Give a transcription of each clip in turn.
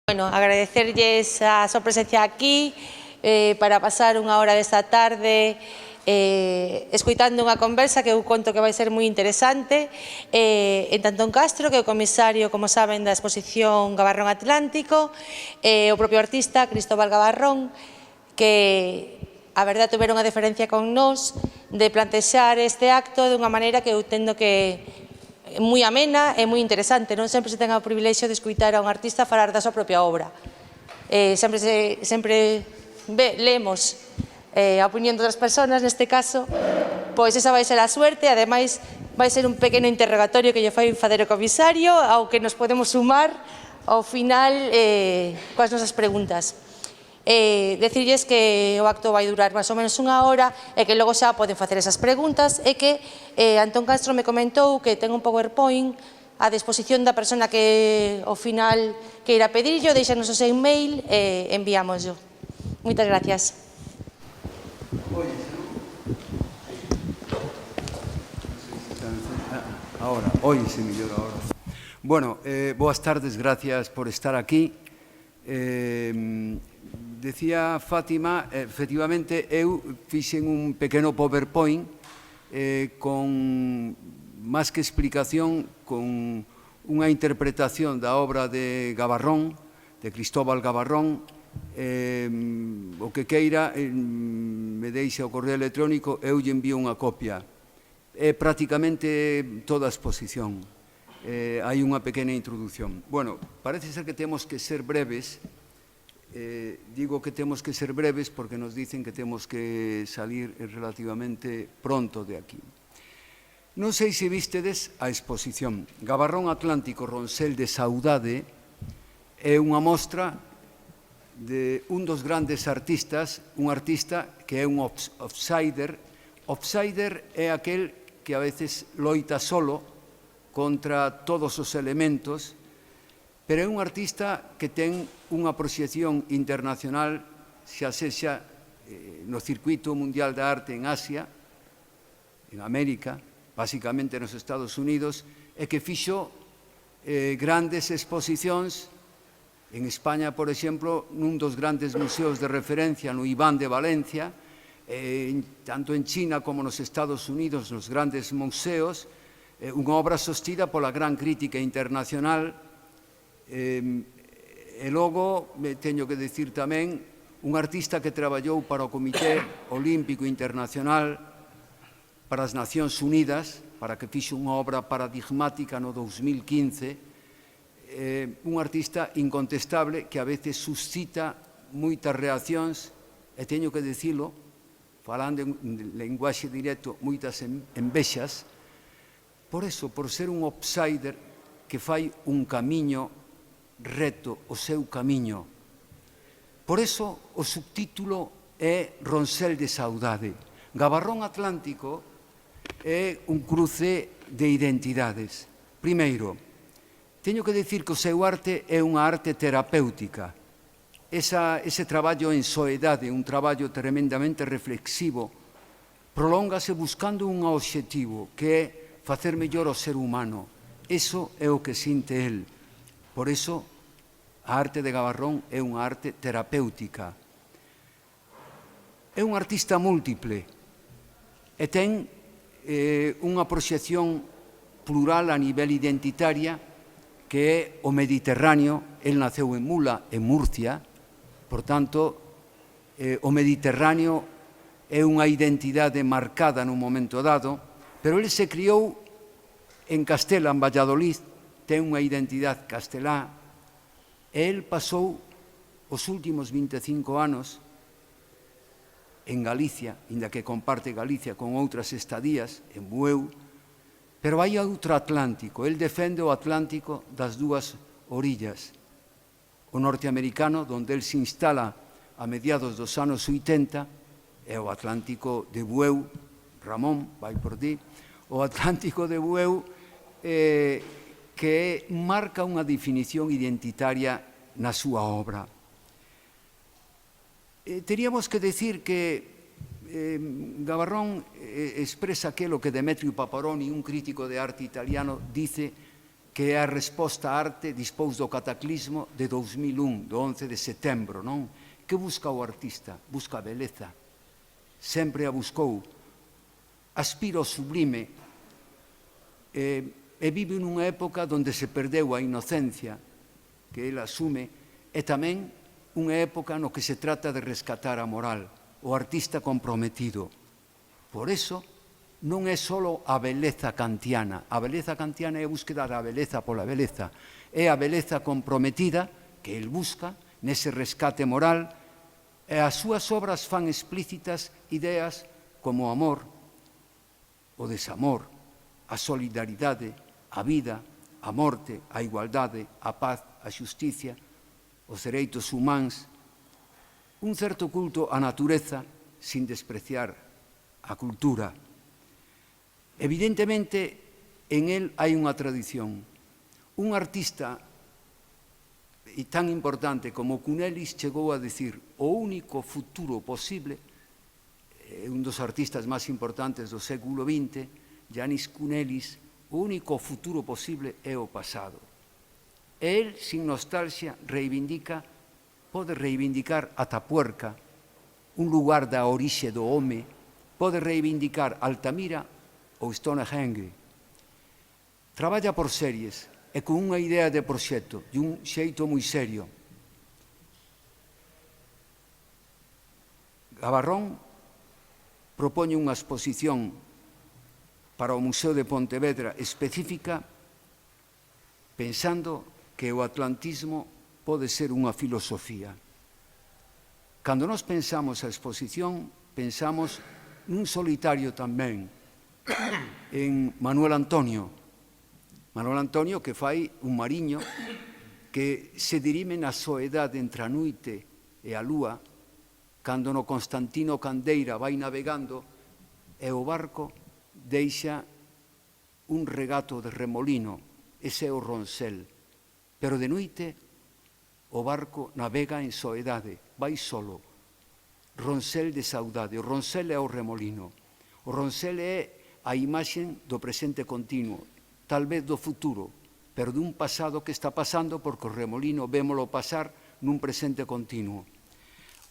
Bueno, agradecerlles a súa presencia aquí para pasar unha hora desta tarde escoitando unha conversa que eu conto que vai ser moi interesante entre Antón Castro, que é o comisario, como saben, da exposición Gabarrón Atlántico, o propio artista Cristóbal Gabarrón, que a verdade tuveron a deferencia con nós de plantexar este acto de unha maneira que eu entendo que moi amena e moi interesante. Non sempre se ten o privilexio de escoitar a un artista falar da súa propia obra. Sempre leemos a opinión de outras persoas, neste caso, pois esa vai ser a suerte. Ademais, vai ser un pequeno interrogatorio que lle fai facer o comisario, ao que nos podemos sumar ao final coas nosas preguntas. Decirlles que o acto vai durar máis ou menos unha hora e que logo xa poden facer esas preguntas e que Antón Castro me comentou que ten un PowerPoint a disposición da persona que ao final queira pedirlo, deixanos o seu email e enviámoslo. Moitas gracias. Oíse mellor agora. Bueno, boas tardes, gracias por estar aquí. Decía Fátima, efectivamente, eu fixen un pequeno PowerPoint con, máis que explicación, con unha interpretación da obra de Gabarrón, de Cristóbal Gabarrón. O que queira, me deixa o correo electrónico, eu lle envío unha copia. É prácticamente toda a exposición. Hai unha pequena introducción. Bueno, parece ser que temos que ser breves. Digo que temos que ser breves porque nos dicen que temos que salir relativamente pronto de aquí. Non sei se vistedes a exposición. Gabarrón Atlántico, Ronsel de Saudade é unha mostra de un dos grandes artistas, un artista que é un outsider. Outsider é aquel que a veces loita solo contra todos os elementos, pero é un artista que ten unha proxección internacional, xa sexa no circuito mundial da arte en Asia, en América, basicamente nos Estados Unidos, e que fixo grandes exposicións en España, por exemplo, nun dos grandes museos de referencia, no Iván de Valencia, tanto en China como nos Estados Unidos, nos grandes museos, unha obra sostida pola gran crítica internacional. E logo, teño que dicir tamén, un artista que traballou para o Comité Olímpico Internacional, para as Nacións Unidas, para que fixo unha obra paradigmática no 2015, un artista incontestable que a veces suscita moitas reaccións, e teño que dicilo, falando en lenguaxe directo, moitas envexas, por eso, por ser un outsider que fai un camiño reto, o seu camiño. Por eso o subtítulo é Ronsel de Saudade. Gabarrón Atlántico é un cruce de identidades. Primeiro, teño que dicir que o seu arte é unha arte terapéutica. Ese traballo en soedade, un traballo tremendamente reflexivo, prolóngase buscando un obxectivo que é facer mellor o ser humano. Eso é o que sinte el. Por eso, a arte de Gabarrón é unha arte terapéutica. É un artista múltiple e ten unha proxección plural a nivel identitaria que é o Mediterráneo. El naceu en Mula, en Murcia, por tanto, o Mediterráneo é unha identidade marcada nun momento dado, pero el se criou en Castela, en Valladolid, ten unha identidade castelá, e el pasou os últimos 25 anos en Galicia, inda que comparte Galicia con outras estadías, en Bueu, pero hai outro Atlántico. El defende o Atlántico das dúas orillas. O norteamericano, onde el se instala a mediados dos anos 80, é o Atlántico de Bueu. Ramón, vai por ti. O Atlántico de Bueu que marca unha definición identitaria na súa obra. Teríamos que decir que Gabarrón expresa aquilo que Demetrio Paparoni, un crítico de arte italiano, dice que é a resposta á arte dispós do cataclismo de 2001, do 11 de setembro, non? Que busca o artista? Busca a beleza. Sempre a buscou. Aspira ao sublime e vive nunha época onde se perdeu a inocencia que ele asume e tamén unha época no que se trata de rescatar a moral, o artista comprometido. Por eso, non é só a beleza kantiana. A beleza kantiana é a búsqueda da beleza pola beleza. É a beleza comprometida que el busca nese rescate moral e as súas obras fan explícitas ideas como o amor, o desamor, a solidaridade, a vida, a morte, a igualdade, a paz, a xusticia, os dereitos humanos, un certo culto á natureza sin despreciar a cultura. Evidentemente, en él hai unha tradición. Un artista tan importante como Cunelis chegou a decir o único futuro posible, un dos artistas máis importantes do século XX, Yanis Cunelis, o único futuro posible é o pasado. E el, sin nostalgia, pode reivindicar Atapuerca, un lugar da orixe do home, pode reivindicar Altamira ou Stonehenge. Traballa por series e con unha idea de proxecto, de un xeito moi serio. Gavarrón propoñe unha exposición para o Museo de Pontevedra específica pensando que o atlantismo pode ser unha filosofía. Cando nos pensamos a exposición, pensamos nun solitario tamén, en Manuel Antonio. Manuel Antonio que fai un mariño que se dirime na soedade entre a noite e a lúa, cando no Constantino Candeira vai navegando e o barco deixa un regato de remolino, ese é o Roncel. Pero de noite o barco navega en soedade, vai solo. Roncel de saudade, o Roncel é o remolino. O Roncel é a imaxe do presente continuo, tal vez do futuro, pero dun pasado que está pasando porque o remolino vémolo pasar nun presente continuo.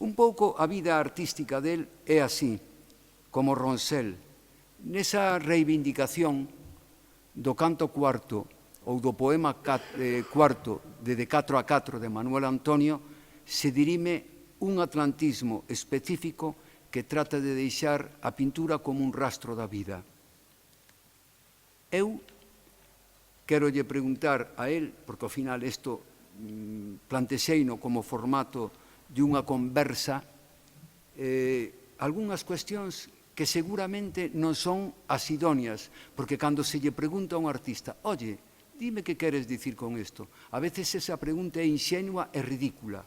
Un pouco a vida artística del é así, como Roncel. Nesa reivindicación do canto cuarto ou do poema cuarto de 4 a 4 de Manuel Antonio se dirime un atlantismo específico que trata de deixar a pintura como un rastro da vida. Eu quero lle preguntar a él, porque ao final isto plantexeino como formato de unha conversa, algunhas cuestións que seguramente non son as idóneas, porque cando se lle pregunta a un artista, oye, dime que queres dicir con isto, a veces esa pregunta é inxenua e ridícula.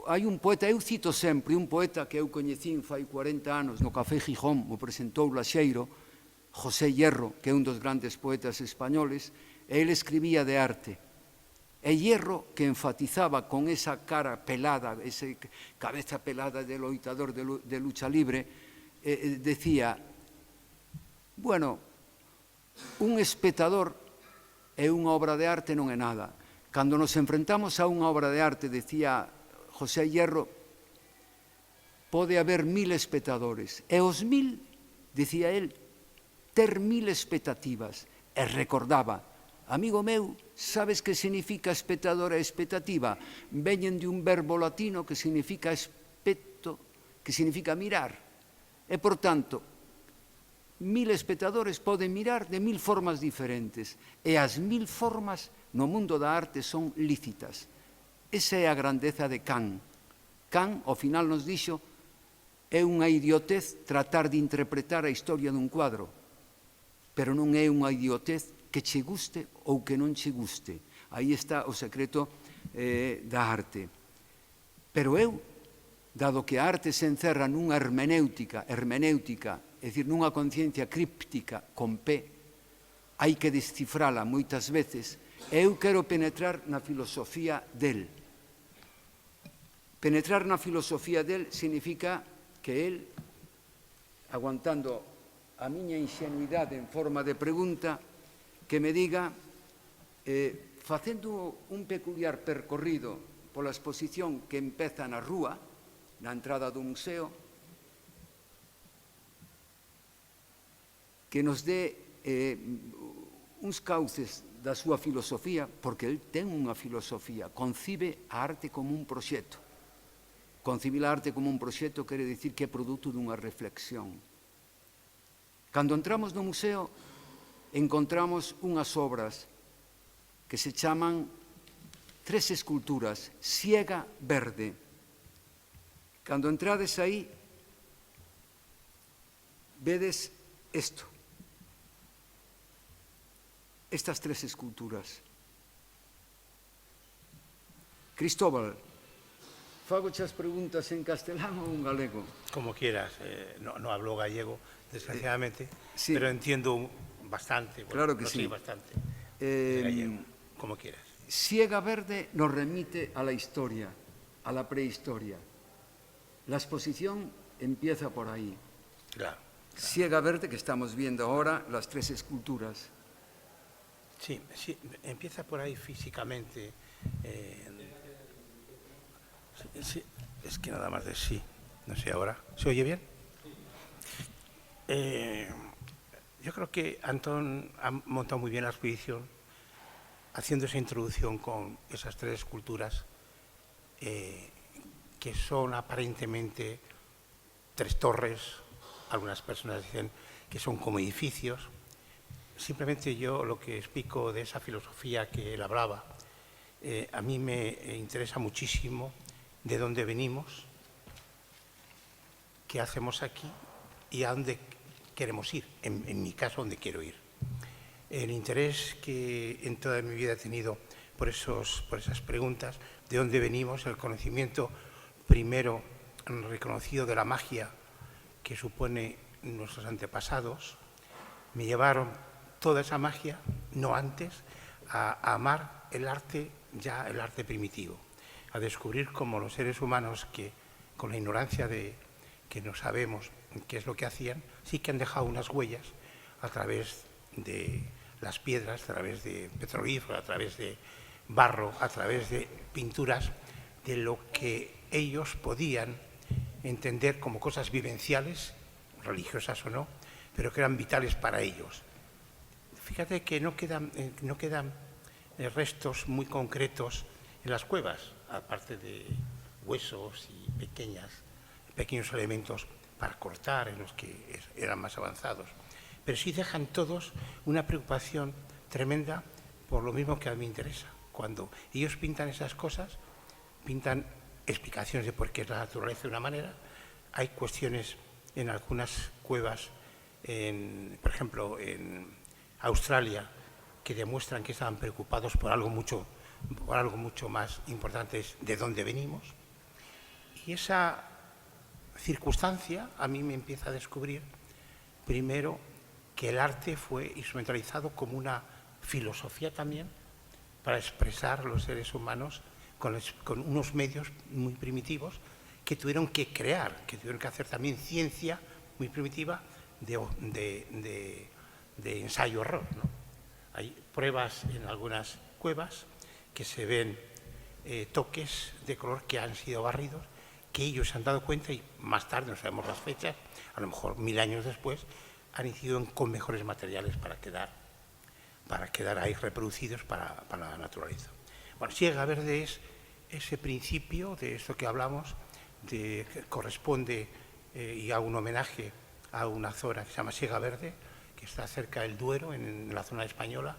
Hai un poeta, eu cito sempre, un poeta que eu coñecín fai 40 anos no Café Gijón, mo presentou Laxeiro, José Hierro, que é un dos grandes poetas españoles, e ele escribía de arte. E Hierro, que enfatizaba con esa cara pelada, esa cabeza pelada de loitador de lucha libre, decía, bueno, un espectador e unha obra de arte non é nada. Cando nos enfrentamos a unha obra de arte, decía José Hierro, pode haber 1000 espectadores. E os 1000, decía él, ter 1000 expectativas. E recordaba, amigo meu, sabes que significa espectador e expectativa? Veñen de un verbo latino que significa aspecto, que significa mirar. E, por tanto, 1000 espectadores poden mirar de 1000 formas diferentes. E as 1000 formas no mundo da arte son lícitas. Esa é a grandeza de Kant. Kant, ao final nos dixo, é unha idiotez tratar de interpretar a historia dun cuadro, pero non é unha idiotez que che guste ou que non che guste. Aí está o secreto da arte. Pero eu, dado que a arte se encerra nunha hermenéutica, é dicir, nunha conciencia críptica con P, hai que descifrala moitas veces, e eu quero penetrar na filosofía del. Penetrar na filosofía del significa que el, aguantando a miña ingenuidade en forma de pregunta, que me diga, facendo un peculiar percorrido pola exposición que empeza na rúa, na entrada do museo, que nos dé uns cauces da súa filosofía, porque el ten unha filosofía, concibe a arte como un proxecto. Concibir a arte como un proxecto quere dicir que é produto dunha reflexión. Cando entramos no museo, encontramos unhas obras que se chaman 3 esculturas, Siega Verde. Cando entrades aí, vedes isto. Estas 3 esculturas. Cristóbal, fagoche as preguntas en castelán ou en galego? Como quieras, no hablo gallego, desgraciadamente, sí. Pero entiendo bastante. Claro que sí. Bastante de gallego, como quieras. Siega Verde nos remite a la historia, a la prehistoria. La exposición empieza por ahí. Claro. Siega Verde, que estamos viendo ahora, las 3 esculturas. Sí, empieza por ahí físicamente. Sí, es que nada más de sí. No sé ahora. ¿Se oye bien? Yo creo que Antón ha montado muy bien la exposición, haciendo esa introducción con esas 3 esculturas que son aparentemente 3 torres. Algunas personas dicen que son como edificios. Simplemente yo lo que explico de esa filosofía que él hablaba, a mí me interesa muchísimo de dónde venimos, qué hacemos aquí y a dónde queremos ir, en mi caso, dónde quiero ir. El interés que en toda mi vida he tenido por esas preguntas, de dónde venimos, el conocimiento primero reconocido de la magia que supone nuestros antepasados, me llevaron toda esa magia, no antes, a amar el arte, ya el arte primitivo, a descubrir cómo los seres humanos que con la ignorancia de que no sabemos qué es lo que hacían, sí que han dejado unas huellas a través de las piedras, a través de petrolíferos, a través de barro, a través de pinturas, de lo que ellos podían entender como cosas vivenciales, religiosas o no, pero que eran vitales para ellos. Fíjate que no quedan restos muy concretos en las cuevas, aparte de huesos y pequeños elementos para cortar en los que eran más avanzados. Pero sí dejan todos una preocupación tremenda por lo mismo que a mí me interesa. Cuando ellos pintan esas cosas, pintan explicaciones de por qué es la naturaleza de una manera. Hay cuestiones en algunas cuevas, por ejemplo, en Australia, que demuestran que estaban preocupados por algo mucho más importante, es de dónde venimos. Y esa circunstancia a mí me empieza a descubrir, primero, que el arte fue instrumentalizado como una filosofía también para expresar los seres humanos con unos medios muy primitivos que tuvieron que crear, que tuvieron que hacer también ciencia muy primitiva de ensayo-error, ¿no? Hay pruebas en algunas cuevas que se ven toques de color que han sido barridos, que ellos se han dado cuenta y más tarde, no sabemos las fechas, a lo mejor 1000 años después, han incidido con mejores materiales para quedar ahí reproducidos para la naturaleza. Bueno, Siega Verde es ese principio de esto que hablamos, que corresponde y hago un homenaje a una zona que se llama Siega Verde, que está cerca del Duero, en la zona española,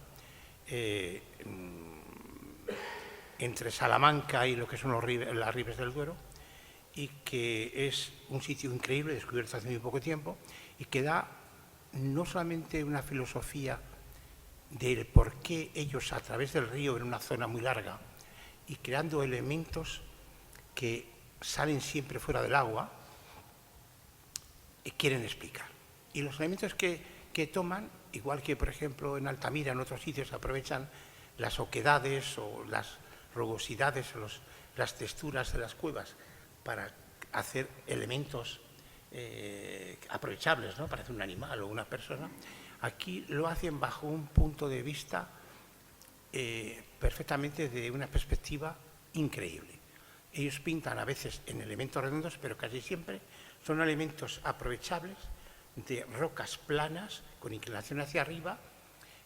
entre Salamanca y lo que son las ribes del Duero, y que es un sitio increíble, descubierto hace muy poco tiempo, y que da no solamente una filosofía del por qué ellos a través del río en una zona muy larga y creando elementos que salen siempre fuera del agua, quieren explicar. Y los elementos que toman, igual que por ejemplo en Altamira, en otros sitios, aprovechan las oquedades o las rugosidades o las texturas de las cuevas para hacer elementos aprovechables, ¿no? Para hacer un animal o una persona. Aquí lo hacen bajo un punto de vista perfectamente de una perspectiva increíble. Ellos pintan a veces en elementos redondos, pero casi siempre son elementos aprovechables de rocas planas con inclinación hacia arriba,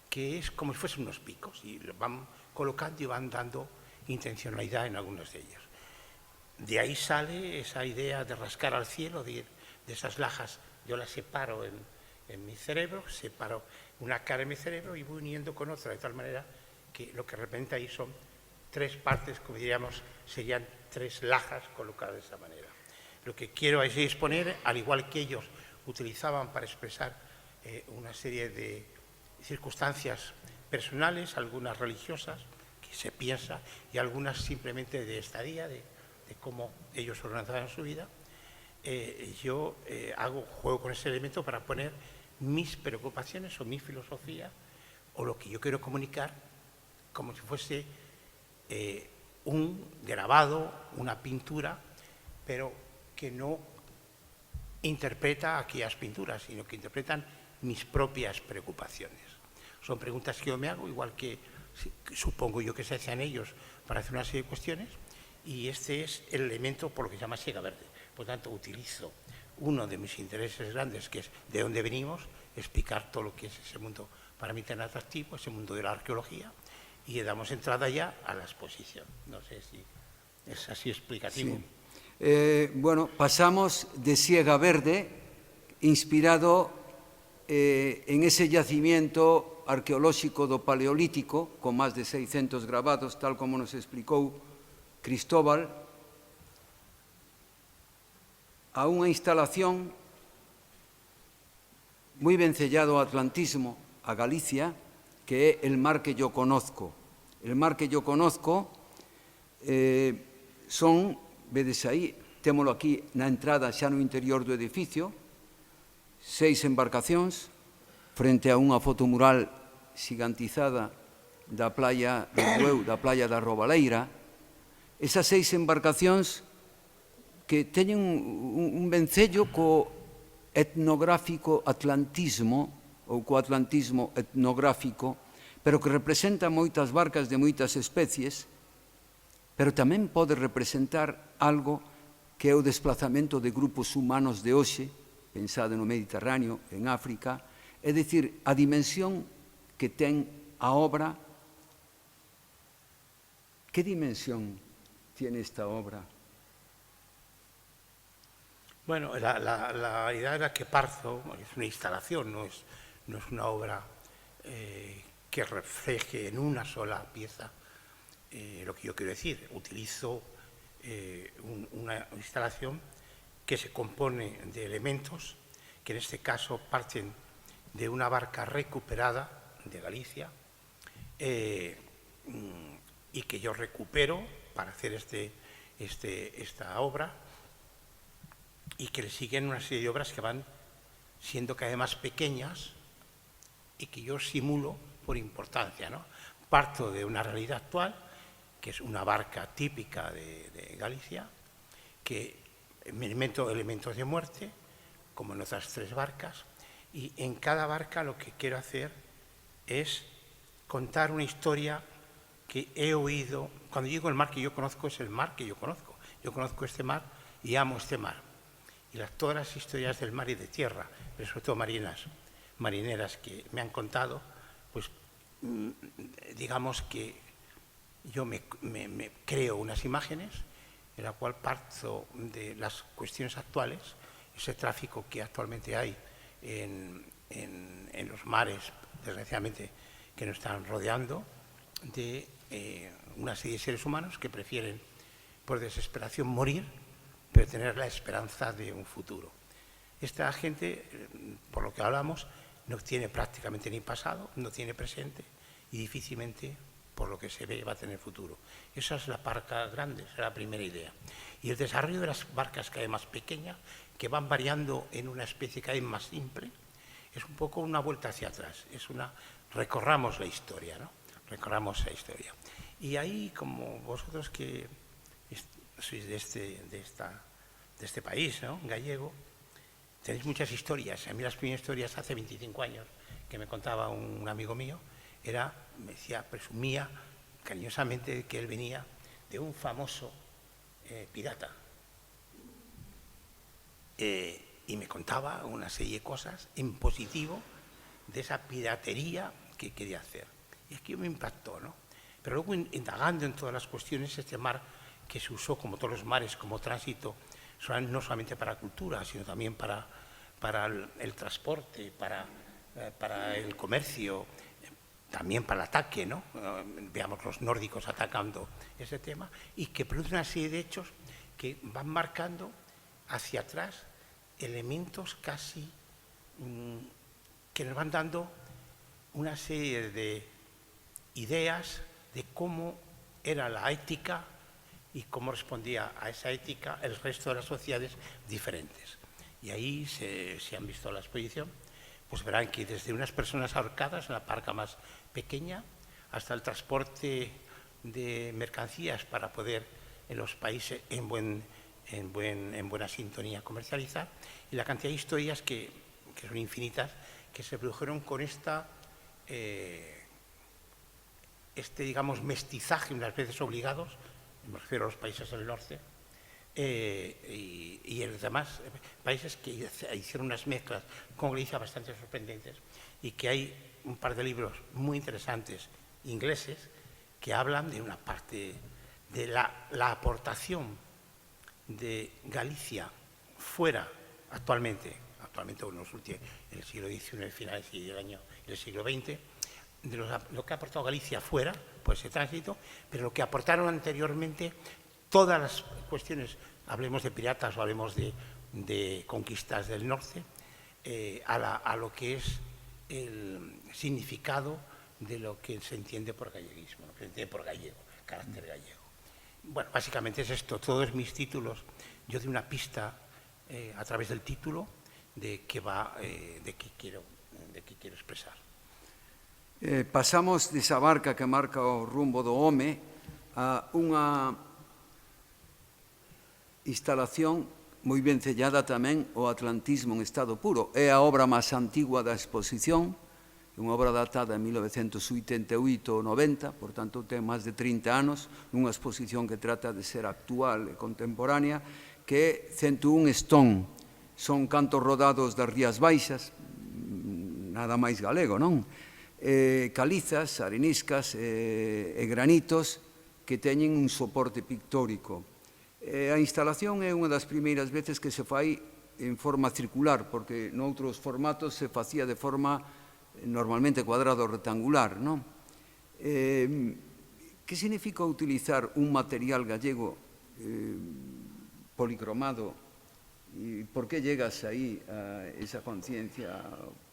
que es como si fuesen unos picos, y los van colocando y van dando intencionalidad en algunos de ellos. De ahí sale esa idea de rascar al cielo, de esas lajas. Yo las separo en mi cerebro, separo una cara en mi cerebro y voy uniendo con otra, de tal manera que lo que representa ahí son tres partes, como diríamos, serían tres lajas colocadas de esa manera. Lo que quiero es exponer, al igual que ellos utilizaban para expresar una serie de circunstancias personales, algunas religiosas, que se piensa, y algunas simplemente de estadía, de cómo ellos organizaban su vida. Yo juego con ese elemento para poner mis preocupaciones o mi filosofía o lo que yo quiero comunicar como si fuese un grabado, una pintura, pero que no interpreta aquellas pinturas, sino que interpretan mis propias preocupaciones. Son preguntas que yo me hago, igual que supongo yo que se hacían ellos para hacer una serie de cuestiones, y este es el elemento por lo que se llama siega verde. Por tanto, utilizo uno de mis intereses grandes, que es de dónde venimos, explicar todo lo que es ese mundo para mí tan atractivo, ese mundo de la arqueología, y le damos entrada ya a la exposición. No sé si es así explicativo. Sí. Bueno, pasamos de siega verde, inspirado en ese yacimiento arqueolóxico do Paleolítico, con máis de 600 gravados, tal como nos explicou Cristóbal, a unha instalación moi vencellado ao atlantismo, a Galicia, que é el mar que yo conozco. El mar que yo conozco son, vedes aí, témolo aquí na entrada xa no interior do edificio, 6 embarcacións frente a unha fotomural xigantizada da playa do Bueu, da playa da Robaleira. Esas 6 embarcacións que teñen un vencello co etnográfico atlantismo, ou co atlantismo etnográfico, pero que representa moitas barcas de moitas especies, pero tamén pode representar algo que é o desplazamento de grupos humanos de hoxe, pensado no Mediterráneo, en África, é dicir, a dimensión que ten a obra. Que dimensión tiene esta obra? Bueno, la idea era que parto, es una instalación, no es una obra que refleje en una sola pieza lo que yo quiero decir. Utilizo una instalación que se compone de elementos que en este caso parten de una barca recuperada de Galicia y que yo recupero para hacer esta obra, y que le siguen una serie de obras que van siendo cada vez más pequeñas y que yo simulo por importancia, ¿no? Parto de una realidad actual, que es una barca típica de Galicia, que elementos de muerte, como en otras 3 barcas, y en cada barca lo que quiero hacer es contar una historia que he oído. Cuando digo el mar que yo conozco, es el mar que yo conozco. Yo conozco este mar y amo este mar. Y todas las historias del mar y de tierra, pero sobre todo marineras que me han contado, pues digamos que yo me creo unas imágenes en la cual parto de las cuestiones actuales, ese tráfico que actualmente hay en los mares, desgraciadamente, que nos están rodeando, de una serie de seres humanos que prefieren, por desesperación, morir, pero tener la esperanza de un futuro. Esta gente, por lo que hablamos, no tiene prácticamente ni pasado, no tiene presente y difícilmente, por lo que se ve, va a tener futuro. Esa es la barca grande, esa es la primera idea. Y el desarrollo de las barcas cada vez más pequeñas, que van variando en una especie cada vez más simple, es un poco una vuelta hacia atrás, recorramos la historia, ¿no? Recorramos la historia. Y ahí, como vosotros que sois de este país, ¿no?, gallego, tenéis muchas historias. A mí las primeras historias hace 25 años que me contaba un amigo mío era, me decía, presumía cariñosamente que él venía de un famoso pirata. Y me contaba una serie de cosas en positivo de esa piratería que quería hacer. Y es que me impactó, ¿no? Pero luego, indagando en todas las cuestiones, este mar que se usó, como todos los mares, como tránsito, no solamente para cultura, sino también para el transporte, para el comercio, también para el ataque, ¿no? Veamos los nórdicos atacando ese tema, y que produce una serie de hechos que van marcando hacia atrás elementos casi que nos van dando una serie de ideas de cómo era la ética y cómo respondía a esa ética el resto de las sociedades diferentes. Y ahí, si han visto la exposición, pues verán que desde unas personas ahorcadas en la parca más pequeña hasta el transporte de mercancías para poder en los países en buena sintonía comercializar, y la cantidad de historias que son infinitas, que se produjeron con digamos, mestizaje, unas veces obligados, me refiero a los países del norte, y en los demás países que hicieron unas mezclas con Galicia bastante sorprendentes, y que hay un par de libros muy interesantes ingleses que hablan de una parte de la aportación de Galicia fuera actualmente en el siglo XIX, finales del siglo XX, de lo que ha aportado Galicia fuera, por ese tránsito, pero lo que aportaron anteriormente todas las cuestiones, hablemos de piratas o hablemos de conquistas del norte, a lo que es el significado de lo que se entiende por galleguismo, lo que se entiende por gallego, carácter gallego. Bueno, básicamente es esto, todos mis títulos, yo doy una pista a través del título de qué quiero expresar. Pasamos desa barca que marca o rumbo do home a unha instalación moi ben sellada tamén, o Atlantismo en estado puro. É a obra máis antigua da exposición, unha obra datada en 1988 ou 90, por tanto ten máis de 30 anos, nunha exposición que trata de ser actual e contemporánea, que é 101 Stone. Son cantos rodados das Rías Baixas, nada máis galego, non? Calizas, areniscas e granitos que teñen un soporte pictórico. A instalación é unha das primeiras veces que se fai en forma circular, porque noutros formatos se facía de forma normalmente cuadrado ou rectangular, non? Que significa utilizar un material gallego policromado? E por que llegas aí a esa conciencia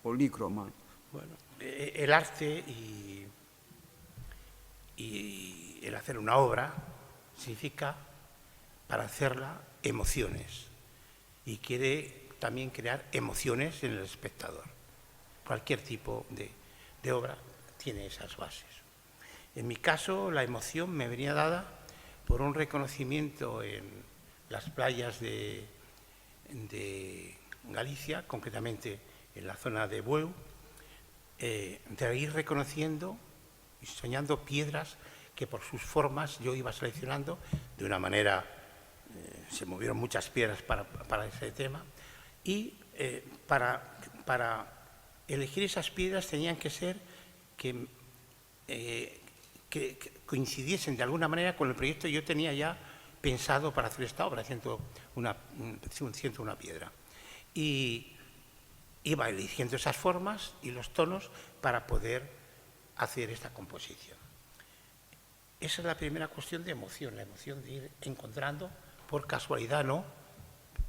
polícroma? Bueno, el arte y el hacer una obra significa, para hacerla, emociones, y quiere también crear emociones en el espectador. Cualquier tipo de obra tiene esas bases. En mi caso, la emoción me venía dada por un reconocimiento en las playas de Galicia, concretamente en la zona de Bueu, de ir reconociendo y soñando piedras que por sus formas yo iba seleccionando de una manera, se movieron muchas piedras para ese tema, y para elegir esas piedras tenían que ser que coincidiesen de alguna manera con el proyecto que yo tenía ya pensado para hacer esta obra, haciendo una piedra. Y iba eligiendo esas formas y los tonos para poder hacer esta composición. Esa es la primera cuestión de emoción, la emoción de ir encontrando, por casualidad, no,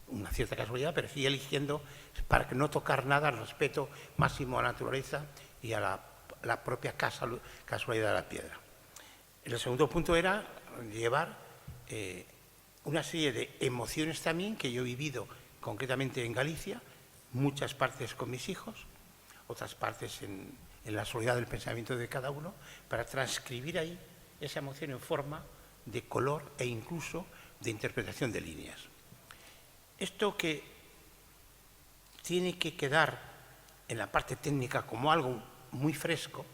una cierta casualidad, pero sí eligiendo para que no tocar nada, al respeto máximo a la naturaleza y a la propia casualidad de la piedra. El segundo punto era llevar una serie de emociones también que yo he vivido concretamente en Galicia, muchas partes con mis hijos, otras partes en la soledad del pensamiento de cada uno, para transcribir ahí esa emoción en forma de color e incluso de interpretación de líneas. Esto que tiene que quedar en la parte técnica como algo muy fresco,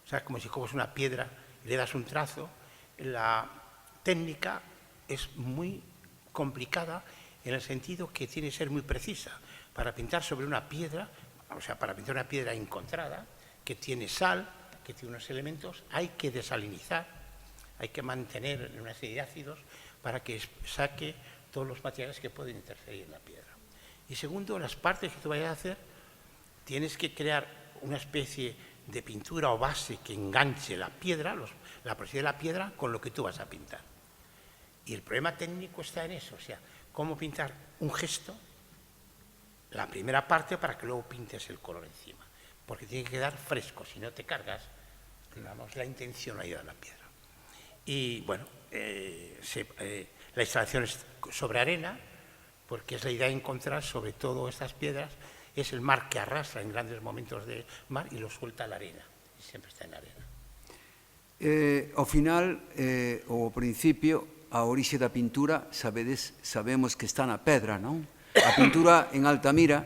o sea, como si coges una piedra y le das un trazo. La técnica es muy complicada en el sentido que tiene que ser muy precisa. Para pintar sobre una piedra, o sea, para pintar una piedra encontrada, que tiene sal, que tiene unos elementos, hay que desalinizar, hay que mantener una serie de ácidos para que saque todos los materiales que pueden interferir en la piedra. Y segundo, las partes que tú vayas a hacer, tienes que crear una especie de pintura o base que enganche la piedra, la porción de la piedra, con lo que tú vas a pintar. Y el problema técnico está en eso, o sea, cómo pintar un gesto, la primera parte, para que luego pintes el color encima. Porque tiene que quedar fresco, si no te cargas, digamos, la intencionalidad de la piedra. Y bueno, la instalación es sobre arena, porque es la idea de encontrar sobre todo estas piedras, es el mar que arrastra en grandes momentos de mar y lo suelta a la arena, y siempre está en la arena. Ao final, ao principio, a orixe da pintura, sabemos que está na pedra, non? A pintura en Altamira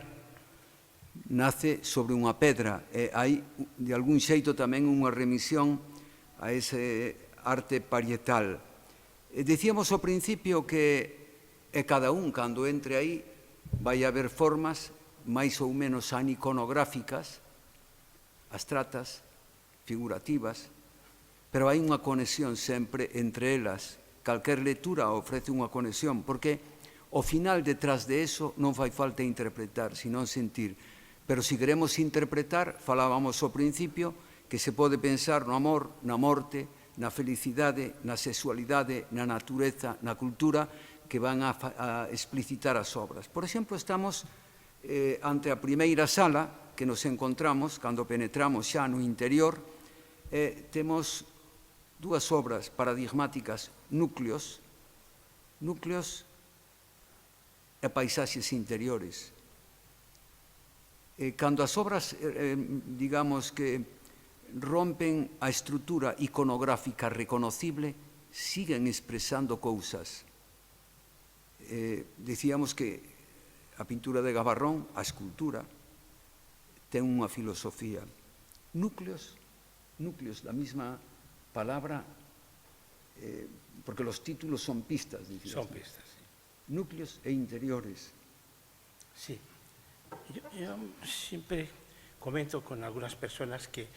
nace sobre unha pedra, e hai, de algún xeito, tamén unha remisión a ese arte parietal. Dicíamos ao principio que cada un, cando entre aí, vai haber formas máis ou menos aniconográficas, abstratas, figurativas, pero hai unha conexión sempre entre elas. Calquer lectura ofrece unha conexión, porque ao final, detrás de eso, non fai falta interpretar, sino sentir. Pero se queremos interpretar, falábamos ao principio, que se pode pensar no amor, na morte, na felicidade, na sexualidade, na natureza, na cultura, que van a explicitar as obras. Por exemplo, estamos ante a primeira sala que nos encontramos, cando penetramos xa no interior, temos dúas obras paradigmáticas, núcleos e paisaxes interiores. Cando as obras, digamos que rompen a estrutura iconográfica reconocible, siguen expresando cousas. Dicíamos que a pintura de Gavarrón, a escultura, ten unha filosofía. Núcleos, la mesma palabra, porque los títulos son pistas. Son pistas, sí. Núcleos e interiores. Sí. Yo siempre comento con algunas personas que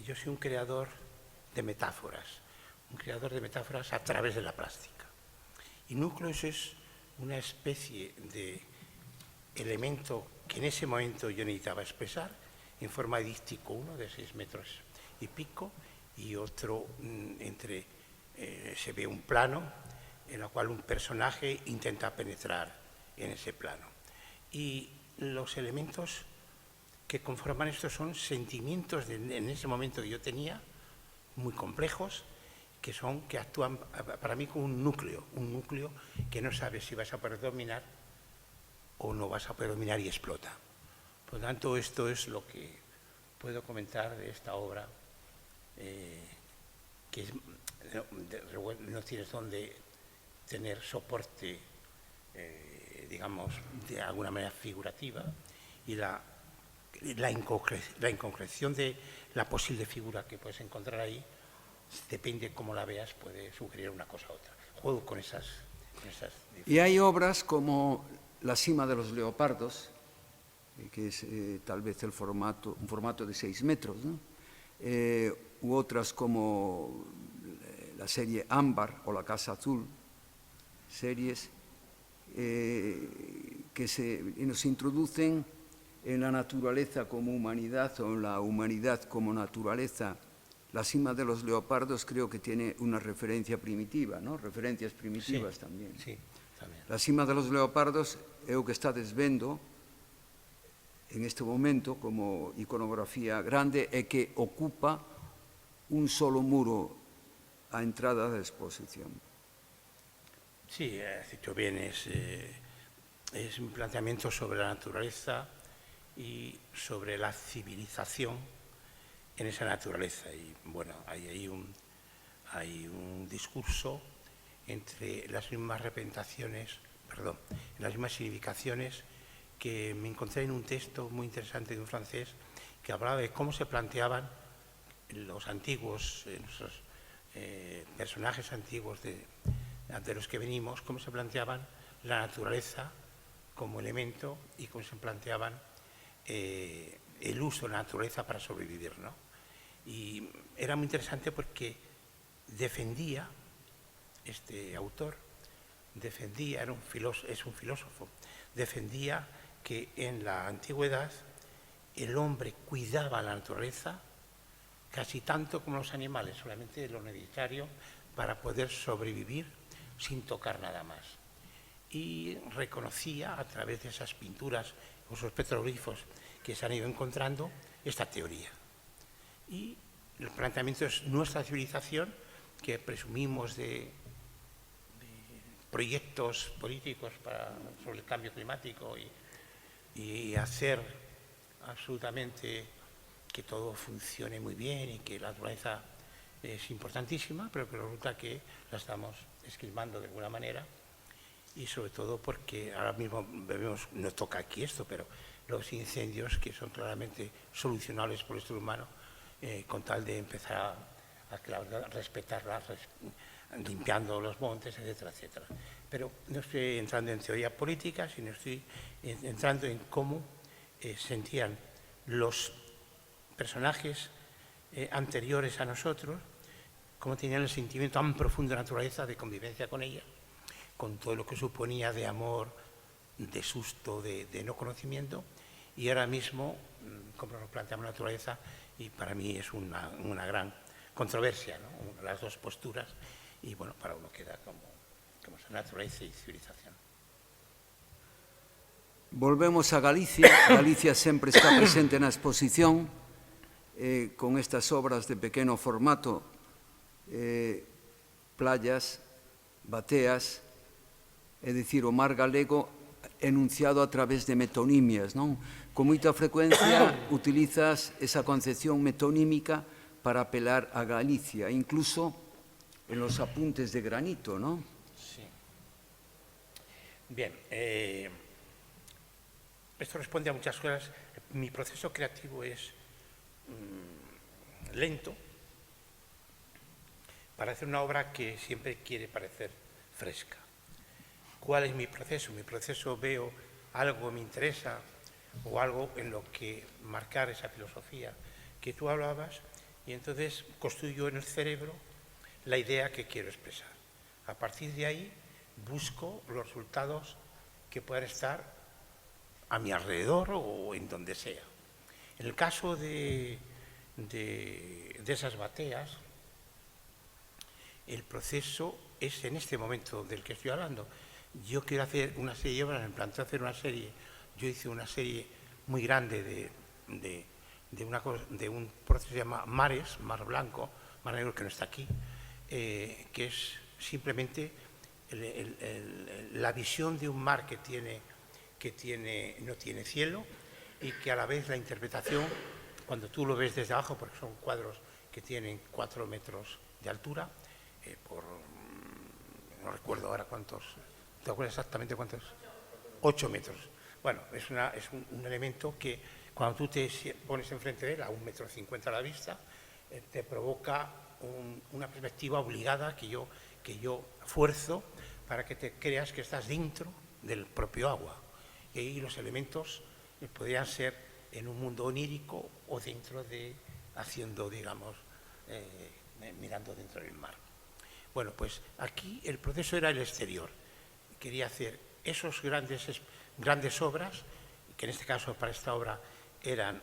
yo soy un creador de metáforas a través de la plástica. Y núcleos es una especie de elemento que en ese momento yo necesitaba expresar en forma de díptico, uno de 6 metros y pico, y otro se ve un plano en el cual un personaje intenta penetrar en ese plano. Y los elementos que conforman esto son sentimientos en ese momento que yo tenía, muy complejos, que actúan para mí como un núcleo que no sabes si vas a poder dominar o no vas a poder dominar y explota. Por lo tanto, esto es lo que puedo comentar de esta obra, que no tienes donde tener soporte, digamos, de alguna manera figurativa, y la inconcreción de la posible figura que puedes encontrar ahí, depende de cómo la veas, puede sugerir una cosa u otra. Juego con esas y hay obras como La cima de los leopardos, que es tal vez un formato de 6 metros, ¿no? U otras como la serie Ámbar o La Casa Azul, series que nos introducen en la naturaleza como humanidad o en la humanidad como naturaleza. La cima de los leopardos creo que tiene una referencia primitiva, ¿no? Referencias primitivas, sí, también. Sí, también. La cima de los leopardos é o que está desvendo en este momento como iconografía grande e que ocupa un solo muro a entrada da exposición. Sí, has dicho bien, es un planteamiento sobre la naturaleza y sobre la civilización en esa naturaleza. Y bueno, hay un discurso entre las mismas representaciones, las mismas significaciones que me encontré en un texto muy interesante de un francés que hablaba de cómo se planteaban los antiguos, nuestros personajes antiguos de los que venimos, cómo se planteaban la naturaleza como elemento y cómo se planteaban el uso de la naturaleza para sobrevivir, ¿no? Y era muy interesante porque defendía, este autor, defendía, es un filósofo, defendía que en la antigüedad el hombre cuidaba la naturaleza casi tanto como los animales, solamente lo necesario para poder sobrevivir sin tocar nada más. Y reconocía a través de esas pinturas, esos petroglifos que se han ido encontrando, esta teoría. Y el planteamiento es nuestra civilización, que presumimos de proyectos políticos sobre el cambio climático y hacer absolutamente que todo funcione muy bien y que la naturaleza es importantísima, pero que resulta que la estamos esquilmando de alguna manera, y sobre todo porque ahora mismo vemos, no toca aquí esto, pero los incendios que son claramente solucionables por el ser humano, con tal de empezar a respetarlas, limpiando los montes, etcétera, etcétera. Pero no estoy entrando en teoría política, sino estoy entrando en cómo sentían los personajes anteriores a nosotros, cómo tenían el sentimiento tan profundo de naturaleza, de convivencia con ella, con todo lo que suponía de amor, de susto, de no conocimiento, y ahora mismo, como nos planteamos la naturaleza, y para mí es una gran controversia, ¿no? Las dos posturas, y bueno, para uno queda como naturaleza y civilización. Volvemos a Galicia. Galicia sempre está presente na exposición con estas obras de pequeno formato, playas, bateas, é dicir, o mar galego enunciado a través de metonimias, non? Con moita frecuencia utilizas esa concepción metonímica para apelar a Galicia, incluso en los apuntes de granito, ¿no? Sí. Bien, esto responde a muchas cosas. Mi proceso creativo es lento para hacer una obra que siempre quiere parecer fresca. ¿Cuál es mi proceso? Mi proceso, veo algo que me interesa o algo en lo que marcar esa filosofía que tú hablabas, y entonces construyo en el cerebro la idea que quiero expresar. A partir de ahí busco los resultados que puedan estar a mi alrededor o en donde sea. En el caso de esas bateas, el proceso es en este momento del que estoy hablando. Yo quiero hacer una serie de obras, me planteo hacer una serie. Yo hice una serie muy grande de un proceso que se llama Mares, Mar Blanco, Mar Negro, que no está aquí, que es simplemente la visión de un mar que no tiene cielo, y que a la vez la interpretación, cuando tú lo ves desde abajo, porque son cuadros que tienen 4 metros de altura, no recuerdo ahora cuántos, ¿te acuerdas exactamente cuántos? 8 metros. Bueno, es un elemento que cuando tú te pones enfrente de él, a 1,50 m a la vista, te provoca una perspectiva obligada que yo fuerzo para que te creas que estás dentro del propio agua. Y ahí los elementos podrían ser en un mundo onírico o dentro haciendo, digamos, mirando dentro del mar. Bueno, pues aquí el proceso era el exterior. Quería hacer esos grandes obras, que en este caso para esta obra eran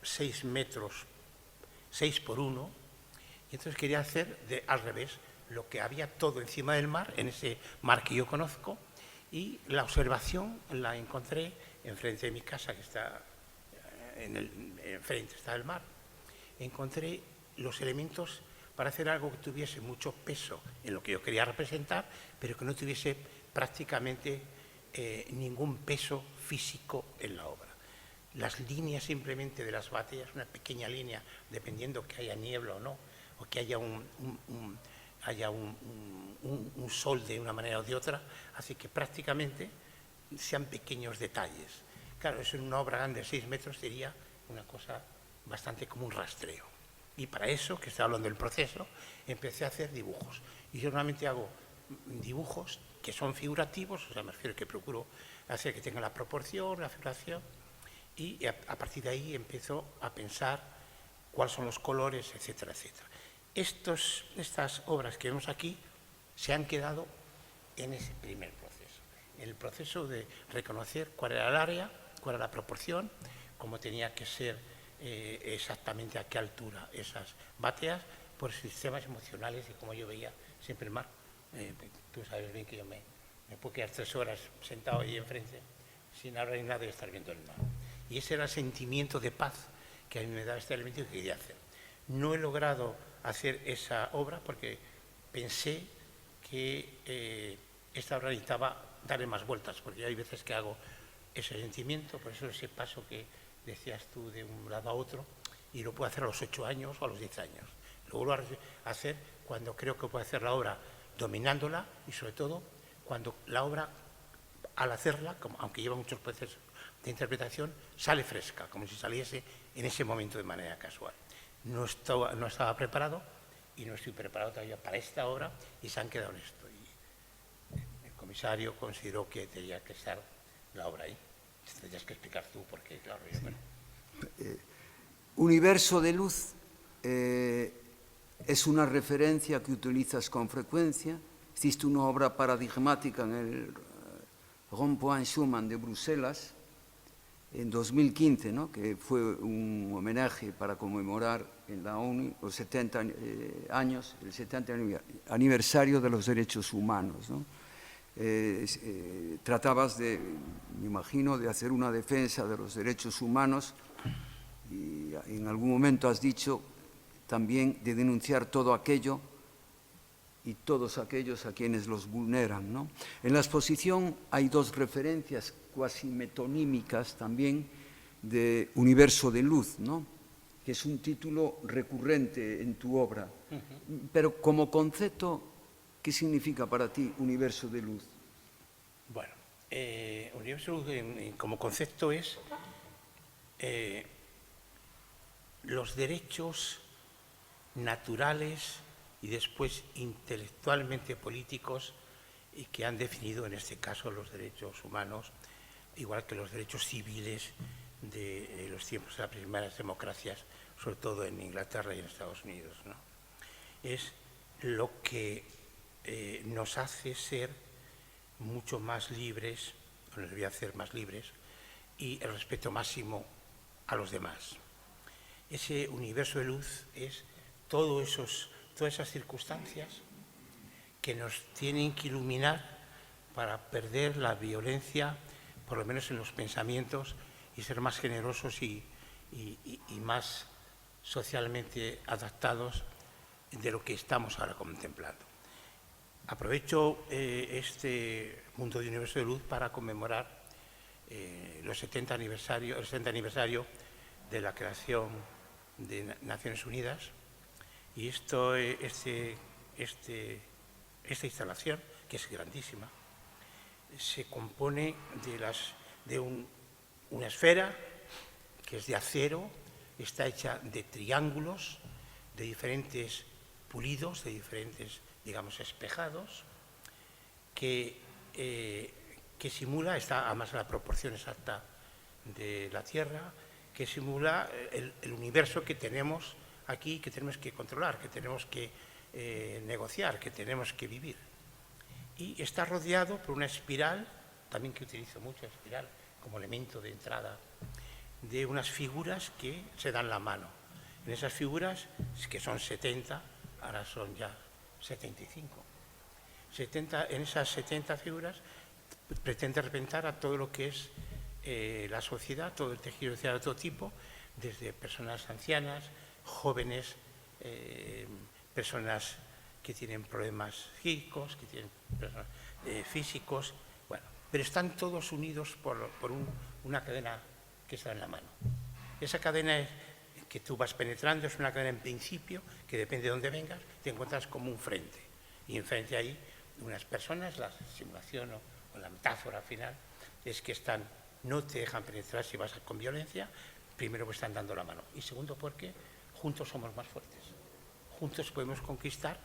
6 metros, 6 por 1, y entonces quería hacer al revés, lo que había todo encima del mar, en ese mar que yo conozco, y la observación la encontré enfrente de mi casa, que está enfrente está el mar. Encontré los elementos para hacer algo que tuviese mucho peso en lo que yo quería representar, pero que no tuviese prácticamente ningún peso físico en la obra. Las líneas simplemente de las bateas, una pequeña línea, dependiendo que haya niebla o no, o que haya un sol de una manera o de otra, hace que prácticamente sean pequeños detalles. Claro, eso en una obra grande de 6 metros sería una cosa bastante como un rastreo. Y para eso, que estoy hablando del proceso, empecé a hacer dibujos. Y yo normalmente hago dibujos que son figurativos, o sea, me refiero que procuro hacer que tengan la proporción, la figuración, y a partir de ahí empiezo a pensar cuáles son los colores, etcétera, etcétera. Estas obras que vemos aquí se han quedado en ese primer proceso, en el proceso de reconocer cuál era el área, cuál era la proporción, cómo tenía que ser exactamente a qué altura esas bateas, por sistemas emocionales y como yo veía siempre el mar. Tú sabes bien que yo me puedo quedar 3 horas sentado ahí enfrente sin hablar ni nada y estar viendo el mar. Y ese era el sentimiento de paz que a mí me daba este elemento y que quería hacer. No he logrado hacer esa obra porque pensé que esta obra necesitaba darle más vueltas, porque hay veces que hago ese sentimiento, por eso ese paso que decías tú de un lado a otro, y lo puedo hacer a los 8 años o a los 10 años. Lo vuelvo a hacer cuando creo que puedo hacer la obra dominándola y sobre todo cuando la obra, al hacerla, aunque lleva muchos procesos de interpretación, sale fresca, como si saliese en ese momento de manera casual. No estaba preparado y no estoy preparado todavía para esta obra y se han quedado en esto. Y el comisario consideró que tenía que estar la obra ahí. Tendrías que explicar tú, porque claro, yo... Bueno. Universo de luz es una referencia que utilizas con frecuencia. Hiciste una obra paradigmática en el Rond-Point Schumann de Bruselas en 2015, ¿no? Que fue un homenaje para conmemorar en la ONU los 70 años, el 70 aniversario de los derechos humanos, ¿no? Tratabas de, me imagino, de hacer una defensa de los derechos humanos y en algún momento has dicho también de denunciar todo aquello y todos aquellos a quienes los vulneran, ¿no? En la exposición hay 2 referencias cuasi metonímicas también de Universo de Luz, ¿no? Que es un título recurrente en tu obra. Pero como concepto, ¿qué significa para ti Universo de Luz? Bueno, Universo de Luz como concepto es los derechos naturales y después intelectualmente políticos y que han definido en este caso los derechos humanos, igual que los derechos civiles de los tiempos de las primeras democracias, sobre todo en Inglaterra y en Estados Unidos, ¿no? Es lo que nos hace ser mucho más libres, o nos debería hacer más libres, y el respeto máximo a los demás. Ese universo de luz es todas esas circunstancias que nos tienen que iluminar para perder la violencia, por lo menos en los pensamientos, y ser más generosos y más socialmente adaptados de lo que estamos ahora contemplando. Aprovecho este mundo de universo de luz para conmemorar el 70 aniversario de la creación de Naciones Unidas, y esta instalación, que es grandísima, se compone de una esfera que es de acero, está hecha de triángulos, de diferentes pulidos, de diferentes, digamos, espejados, que simula, además la proporción exacta de la Tierra, que simula el universo que tenemos aquí, que tenemos que controlar, que tenemos que negociar, que tenemos que vivir. Y está rodeado por una espiral, también que utilizo mucho espiral como elemento de entrada, de unas figuras que se dan la mano. En esas figuras, que son 70, ahora son ya 75. En esas 70 figuras pretende representar a todo lo que es la sociedad, todo el tejido social de todo tipo, desde personas ancianas, jóvenes, personas que tienen problemas psíquicos, que tienen problemas físicos, bueno, pero están todos unidos por una cadena que está en la mano. Esa cadena que tú vas penetrando es una cadena en principio que depende de dónde vengas, te encuentras como un frente. Y enfrente hay unas personas, la simulación o la metáfora final es que están no te dejan penetrar si vas con violencia, primero pues están dando la mano. Y segundo, porque juntos somos más fuertes. Juntos podemos conquistar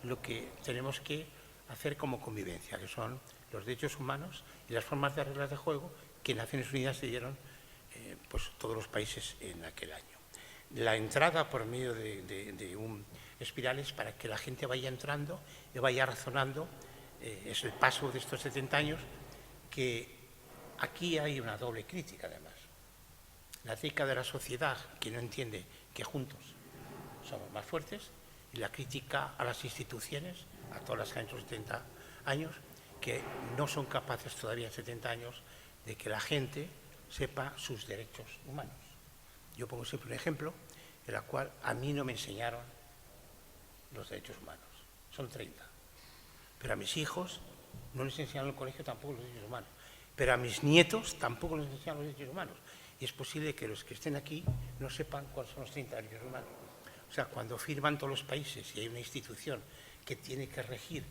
lo que tenemos que hacer como convivencia, que son los derechos humanos y las formas de reglas de juego que Naciones Unidas se dieron pues todos los países en aquel año. La entrada por medio de un espirales para que la gente vaya entrando y vaya razonando, es el paso de estos 70 años, que aquí hay una doble crítica además. La crítica de la sociedad que no entiende que juntos somos más fuertes, y la crítica a las instituciones, a todas las que han hecho 70 años, que no son capaces todavía en 70 años de que la gente sepa sus derechos humanos. Yo pongo siempre un ejemplo en el cual a mí no me enseñaron los derechos humanos, son 30. Pero a mis hijos no les enseñaron en el colegio tampoco los derechos humanos. Pero a mis nietos tampoco les enseñaron los derechos humanos. Y es posible que los que estén aquí no sepan cuáles son los 30 derechos humanos. O sea, cuando firman todos los países y hay una institución que tiene que regir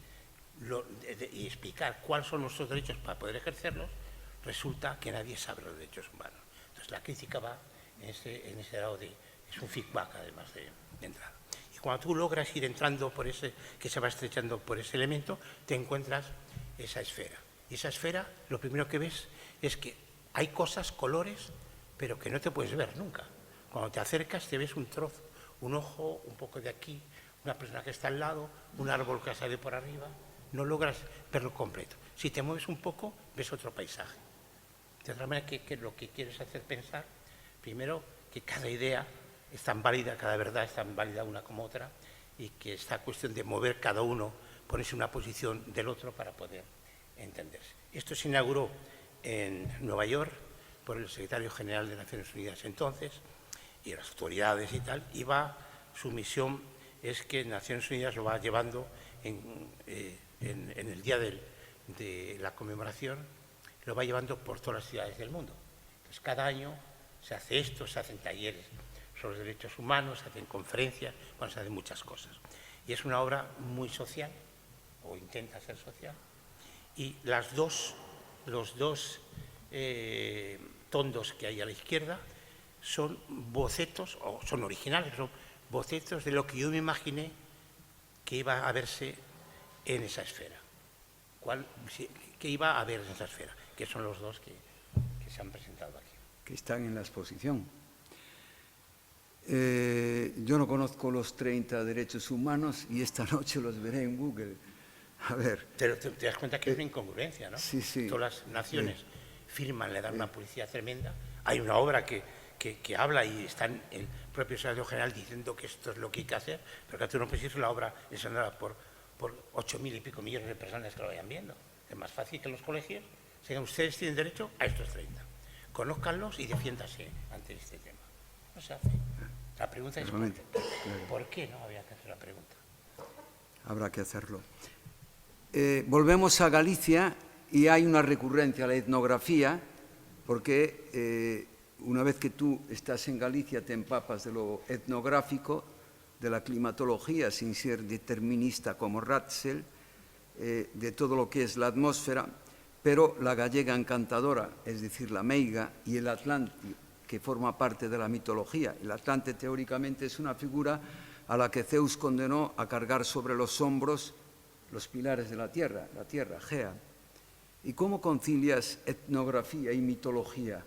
y explicar cuáles son nuestros derechos para poder ejercerlos, resulta que nadie sabe los derechos humanos. Entonces la crítica va en ese lado es un feedback además de entrada. Y cuando tú logras ir entrando por ese, que se va estrechando por ese elemento, te encuentras esa esfera. Y esa esfera, lo primero que ves es que hay cosas, colores, pero que no te puedes ver nunca. Cuando te acercas te ves un trozo, un ojo, un poco de aquí, una persona que está al lado, un árbol que sale por arriba, no logras verlo completo. Si te mueves un poco, ves otro paisaje. De otra manera que lo que quieres hacer pensar, primero, que cada idea es tan válida, cada verdad es tan válida una como otra, y que esta cuestión de mover cada uno, ponerse en una posición del otro para poder entenderse. Esto se inauguró en Nueva York por el secretario general de Naciones Unidas entonces, y las autoridades y tal, y su misión es que Naciones Unidas lo va llevando en el día de la conmemoración, lo va llevando por todas las ciudades del mundo. Entonces, cada año se hace esto, se hacen talleres sobre los derechos humanos, se hacen conferencias, bueno, se hacen muchas cosas. Y es una obra muy social, o intenta ser social, y los dos tondos que hay a la izquierda son bocetos, o son originales, son bocetos de lo que yo me imaginé que iba a verse en esa esfera. ¿Qué iba a haber en esa esfera? Que son los dos que se han presentado aquí. Que están en la exposición. Yo no conozco los 30 derechos humanos y esta noche los veré en Google. A ver. Te das cuenta que es una incongruencia, ¿no? Sí, sí. Todas las naciones firman, le dan una publicidad tremenda. Hay una obra que habla y está en el propio secretario general diciendo que esto es lo que hay que hacer, pero que tú no puedes decir la obra enseñada por 8.000 y pico millones de personas que lo vayan viendo. Es más fácil que en los colegios digan, ustedes tienen derecho a estos 30. Conózcanlos y defiéndase ante este tema. No se hace. La pregunta es ¿por qué no había que hacer la pregunta? Habrá que hacerlo. Volvemos a Galicia y hay una recurrencia a la etnografía, porque una vez que tú estás en Galicia te empapas de lo etnográfico, de la climatología, sin ser determinista como Ratzel, de todo lo que es la atmósfera, pero la gallega encantadora, es decir, la meiga, y el Atlante, que forma parte de la mitología. El Atlante teóricamente es una figura a la que Zeus condenó a cargar sobre los hombros los pilares de la tierra, Gea. ¿Y cómo concilias etnografía y mitología?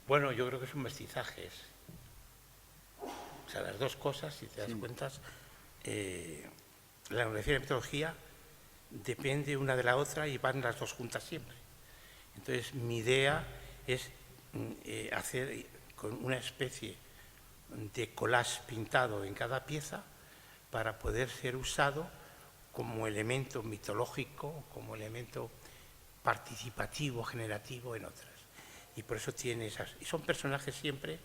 Bueno, yo creo que son mestizajes. O sea, las dos cosas, si te das cuenta, la etnografía y la mitología depende una de la otra y van las dos juntas siempre. Entonces, mi idea es hacer con una especie de collage pintado en cada pieza para poder ser usado como elemento mitológico, como elemento participativo, generativo en otras. Y por eso tiene esas... Y son personajes siempre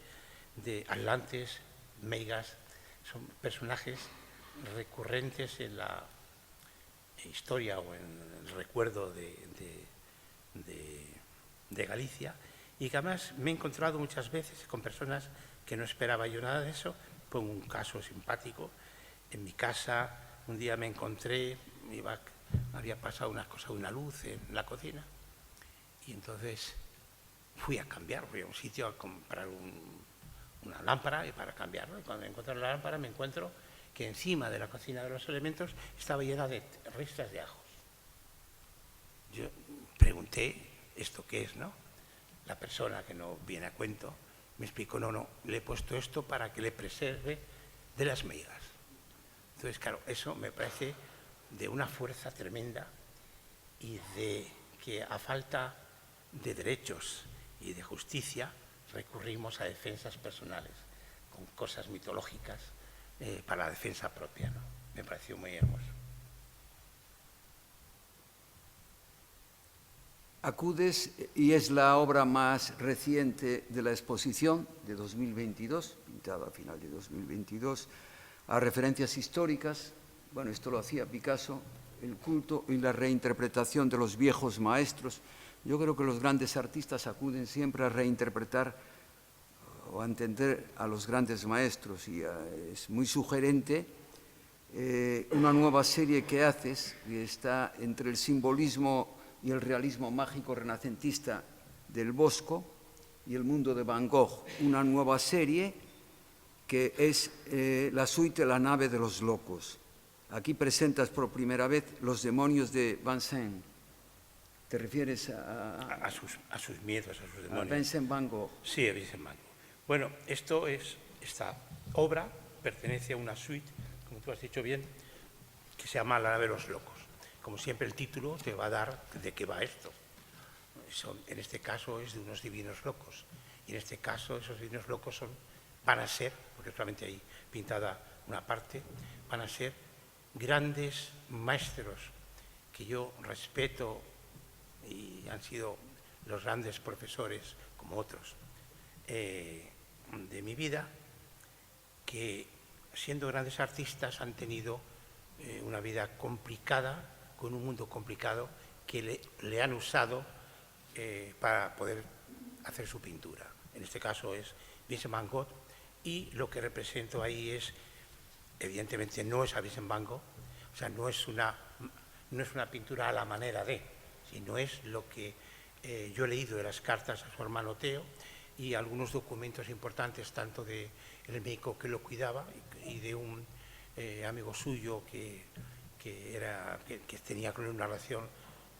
de atlantes, meigas, son personajes recurrentes en la historia o en el recuerdo de Galicia, y que además me he encontrado muchas veces con personas que no esperaba yo nada de eso. Pongo un caso simpático. En mi casa un día me encontré, había pasado una cosa, una luz en la cocina, Y entonces fui a cambiar, fui a un sitio a comprar una lámpara y para cambiarlo. Y cuando encuentro la lámpara me encuentro que encima de la cocina de los elementos estaba llena de restas de ajos. Yo pregunté, ¿esto qué es, no? La persona que no viene a cuento me explicó, no, le he puesto esto para que le preserve de las migas. Entonces, claro, eso me parece de una fuerza tremenda y de que a falta de derechos y de justicia recurrimos a defensas personales con cosas mitológicas para la defensa propia, ¿no? Me pareció muy hermoso. Acudes, y es la obra más reciente de la exposición de 2022, pintada a final de 2022, a referencias históricas. Bueno, esto lo hacía Picasso, el culto y la reinterpretación de los viejos maestros. Yo creo que los grandes artistas acuden siempre a reinterpretar o a entender a los grandes maestros, y es muy sugerente una nueva serie que haces, que está entre el simbolismo y el realismo mágico renacentista del Bosco y el mundo de Van Gogh, una nueva serie que es la suite La nave de los locos. Aquí presentas por primera vez Los demonios de Vincent. ¿Te refieres a sus miedos, a sus demonios? A Vincent Van Gogh. Sí, a Vincent Van Gogh. Bueno, esta obra pertenece a una suite, como tú has dicho bien, que se llama La nave de los locos. Como siempre, el título te va a dar de qué va esto. En este caso es de unos divinos locos. Y en este caso esos divinos locos van a ser, porque solamente hay pintada una parte, van a ser grandes maestros que yo respeto y han sido los grandes profesores, como otros, de mi vida, que siendo grandes artistas han tenido una vida complicada, con un mundo complicado, que le han usado para poder hacer su pintura. En este caso es Vincent Van Gogh, y lo que represento ahí es, evidentemente no es a Vincent Van Gogh, o sea, no es una pintura a la manera de, sino es lo que yo he leído de las cartas a su hermano Theo y algunos documentos importantes, tanto del médico que lo cuidaba y de un amigo suyo que tenía con él una relación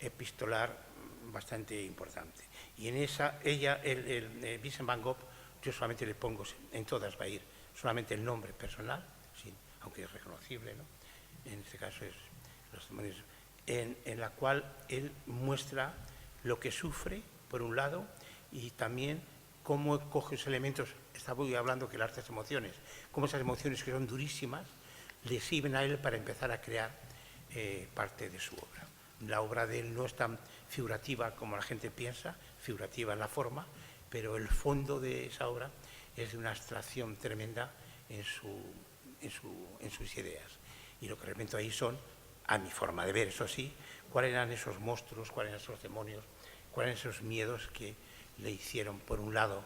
epistolar bastante importante. Y en esa, Vincent Van Gogh, yo solamente le pongo, en todas va a ir, solamente el nombre personal, aunque es reconocible, ¿no? En este caso es Los demonios, en la cual él muestra lo que sufre, por un lado, y también cómo coge esos elementos. Estaba hablando que el arte es emociones, cómo esas emociones que son durísimas le sirven a él para empezar a crear parte de su obra. La obra de él no es tan figurativa como la gente piensa, figurativa en la forma, pero el fondo de esa obra es de una abstracción tremenda en sus ideas. Y lo que realmente ahí son, a mi forma de ver, eso sí, cuáles eran esos monstruos, cuáles eran esos demonios, cuáles eran esos miedos que le hicieron, por un lado,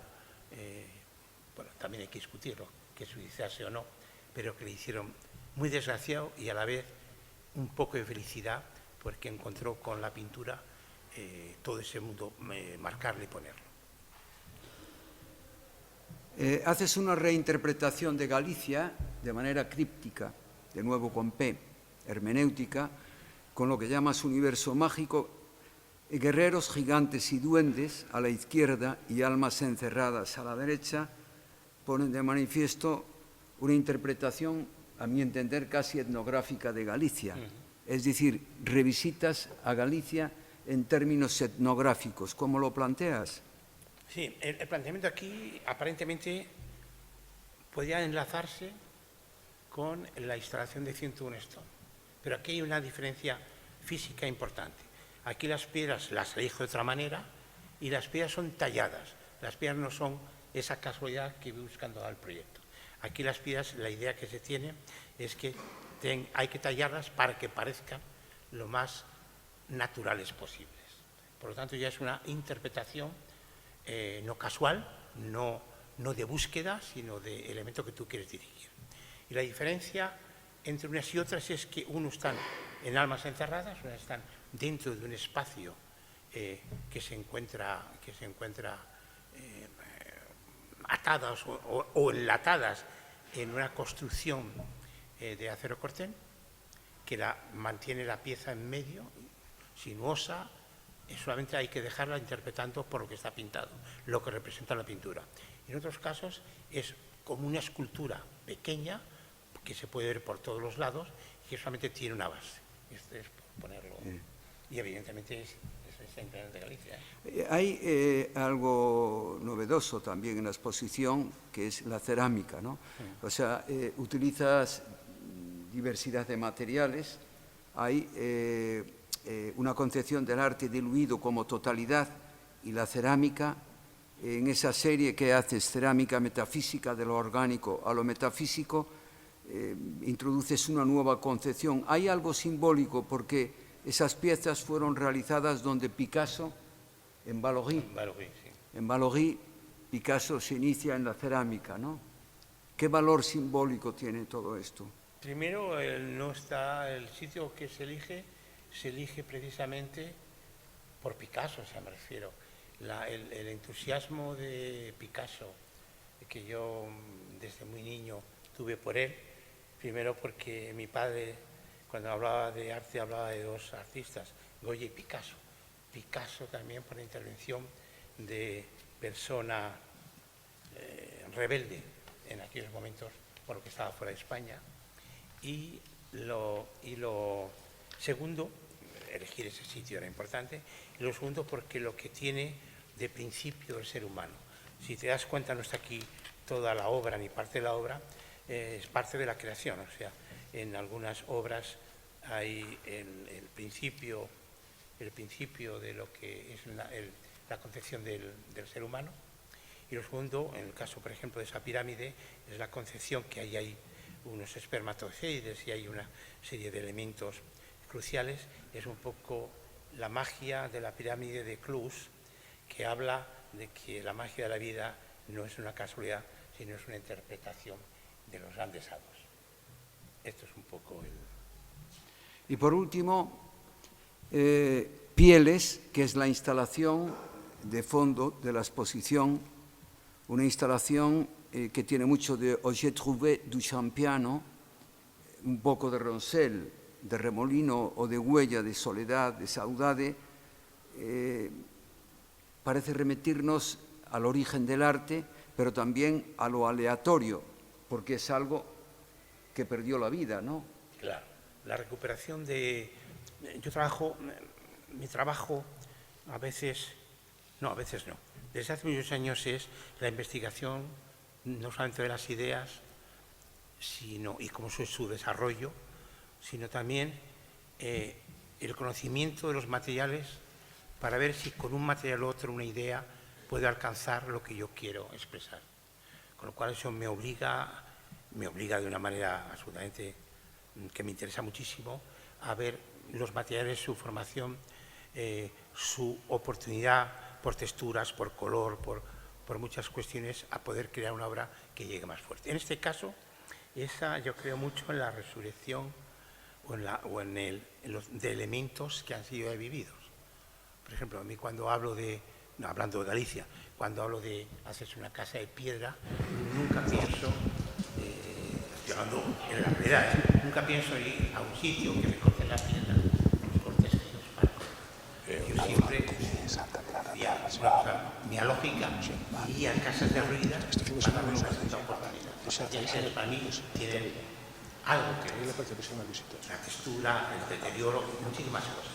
bueno, también hay que discutirlo, que suicidarse o no, pero que le hicieron muy desgraciado y a la vez un poco de felicidad, porque encontró con la pintura todo ese mundo, marcarle y ponerlo. Haces una reinterpretación de Galicia de manera críptica, de nuevo con P, hermenéutica, con lo que llamas universo mágico, guerreros, gigantes y duendes a la izquierda y almas encerradas a la derecha, ponen de manifiesto una interpretación, a mi entender, casi etnográfica de Galicia. Es decir, revisitas a Galicia en términos etnográficos. ¿Cómo lo planteas? Sí, el planteamiento aquí aparentemente podría enlazarse con la instalación de 101 Stone, pero aquí hay una diferencia física importante. Aquí las piedras las elijo de otra manera y las piedras son talladas. Las piedras no son esa casualidad que voy buscando al proyecto. Aquí las piedras, la idea que se tiene es que hay que tallarlas para que parezcan lo más naturales posibles. Por lo tanto, ya es una interpretación no casual, no de búsqueda, sino de elemento que tú quieres dirigir. Y la diferencia entre unas y otras es que unos están en almas encerradas, unas están dentro de un espacio que se encuentra atadas o enlatadas en una construcción de acero corten, que mantiene la pieza en medio, sinuosa, solamente hay que dejarla interpretando por lo que está pintado, lo que representa la pintura. En otros casos es como una escultura pequeña que se puede ver por todos los lados y que solamente tiene una base. Este es por ponerlo. Y evidentemente es de Galicia. Hay algo novedoso también en la exposición, que es la cerámica, ¿no? O sea, utilizas diversidad de materiales, hay una concepción del arte diluido como totalidad, y la cerámica, en esa serie que haces, Cerámica Metafísica, de lo orgánico a lo metafísico, introduces una nueva concepción. Hay algo simbólico porque esas piezas fueron realizadas donde Picasso, en Vallauris. Sí. En Vallauris, Picasso se inicia en la cerámica, ¿no? ¿Qué valor simbólico tiene todo esto? Primero, el sitio que se elige precisamente por Picasso, o sea, me refiero. El entusiasmo de Picasso, que yo desde muy niño tuve por él, primero porque mi padre, cuando hablaba de arte, hablaba de dos artistas, Goya y Picasso. Picasso también por la intervención de persona rebelde en aquellos momentos, por lo que estaba fuera de España. Y lo segundo, elegir ese sitio era importante, y lo segundo porque lo que tiene de principio el ser humano. Si te das cuenta, no está aquí toda la obra ni parte de la obra, es parte de la creación, o sea, en algunas obras hay el principio de lo que es la concepción del ser humano, y lo segundo, en el caso, por ejemplo, de esa pirámide, es la concepción que hay unos espermatozoides y hay una serie de elementos cruciales. Es un poco la magia de la pirámide de Clus, que habla de que la magia de la vida no es una casualidad, sino es una interpretación de los grandes hados. Esto es un poco el... Y por último, Pieles, que es la instalación de fondo de la exposición, una instalación que tiene mucho de J'ai trouvé du Champiano, un poco de Roncel, de Remolino o de Huella, de Soledad, de Saudade. Parece remitirnos al origen del arte, pero también a lo aleatorio, porque es algo que perdió la vida, ¿no? Claro, la recuperación de... Mi trabajo a veces no, desde hace muchos años es la investigación no solamente de las ideas, y cómo es su desarrollo, sino también el conocimiento de los materiales para ver si con un material u otro, una idea, puede alcanzar lo que yo quiero expresar. Con lo cual eso me obliga de una manera absolutamente que me interesa muchísimo a ver los materiales, su formación, su oportunidad por texturas, por color, por muchas cuestiones, a poder crear una obra que llegue más fuerte. En este caso, yo creo mucho en la resurrección de elementos que han sido vividos. Por ejemplo, a mí cuando hablo hablando de Galicia, cuando hablo de hacerse una casa de piedra, nunca pienso, estoy hablando en la realidad, nunca pienso ir a un sitio que me corte la piedra, me corte estos palos. Yo siempre, mi lógica, iría a casas derruidas para ver esta oportunidad. Y para mí tienen algo que ver, la textura, el deterioro, muchísimas cosas.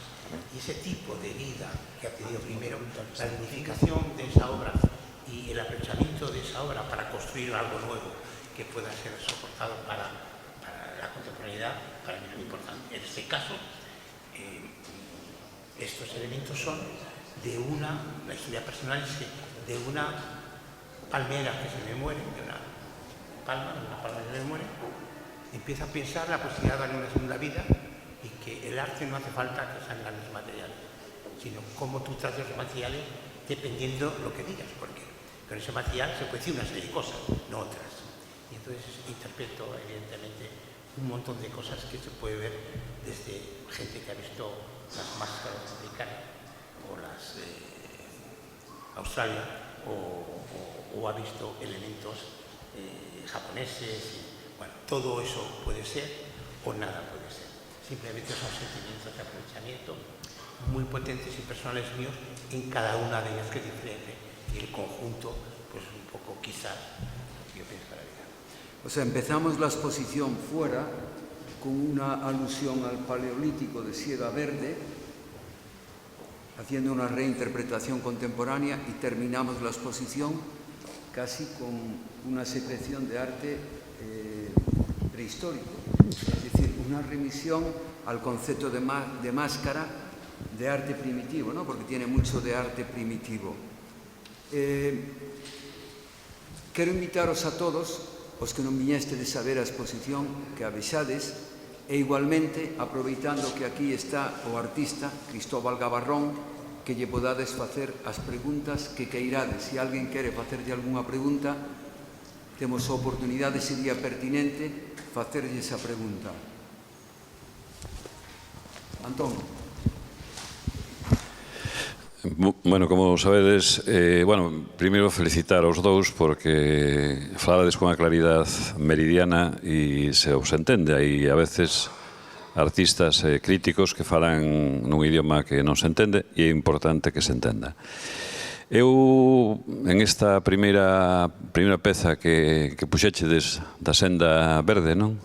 Y ese tipo de vida que ha tenido primero, la dignificación de esa obra y el aprovechamiento de esa obra para construir algo nuevo que pueda ser soportado para la contemporaneidad, para mí es muy importante. En este caso, estos elementos son la historia personal es de una palmera que se me muere, de una palma que se me muere, empiezo a pensar la posibilidad de darle una segunda vida y que el arte no hace falta que sean grandes materiales, sino cómo tú tratas los materiales dependiendo lo que digas, porque con ese material se puede decir una serie de cosas, no otras. Y entonces interpreto, evidentemente, un montón de cosas que se puede ver desde gente que ha visto las máscaras africanas, Australia, o ha visto elementos japoneses. Bueno, todo eso puede ser o nada puede ser. Simplemente son sentimientos de aprovechamiento muy potentes y personales míos en cada una de ellas, que es diferente. Y el conjunto, pues un poco quizás, yo pienso la vida. O sea, empezamos la exposición fuera con una alusión al Paleolítico de Siega Verde, haciendo una reinterpretación contemporánea, y terminamos la exposición casi con una secreción de arte prehistórico, es decir, una remisión al concepto de máscara de arte primitivo, ¿no? Porque tiene mucho de arte primitivo. Quero invitaros a todos, os que non viñestedes a ver a exposición, que a vexades, e igualmente, aproveitando que aquí está o artista, Cristóbal Gavarrón, que lle podades facer as preguntas que queirades. Se alguén quere facerlle algunha pregunta, temos a oportunidade, sería pertinente facerlle esa pregunta. Antón. Bueno, como sabedes, primeiro felicitar aos dous porque falades con a claridad meridiana e se os entende. Hai a veces artistas críticos que falan nun idioma que non se entende e é importante que se entenda. Eu, en esta primeira peza que puxéchedes da Senda Verde, non?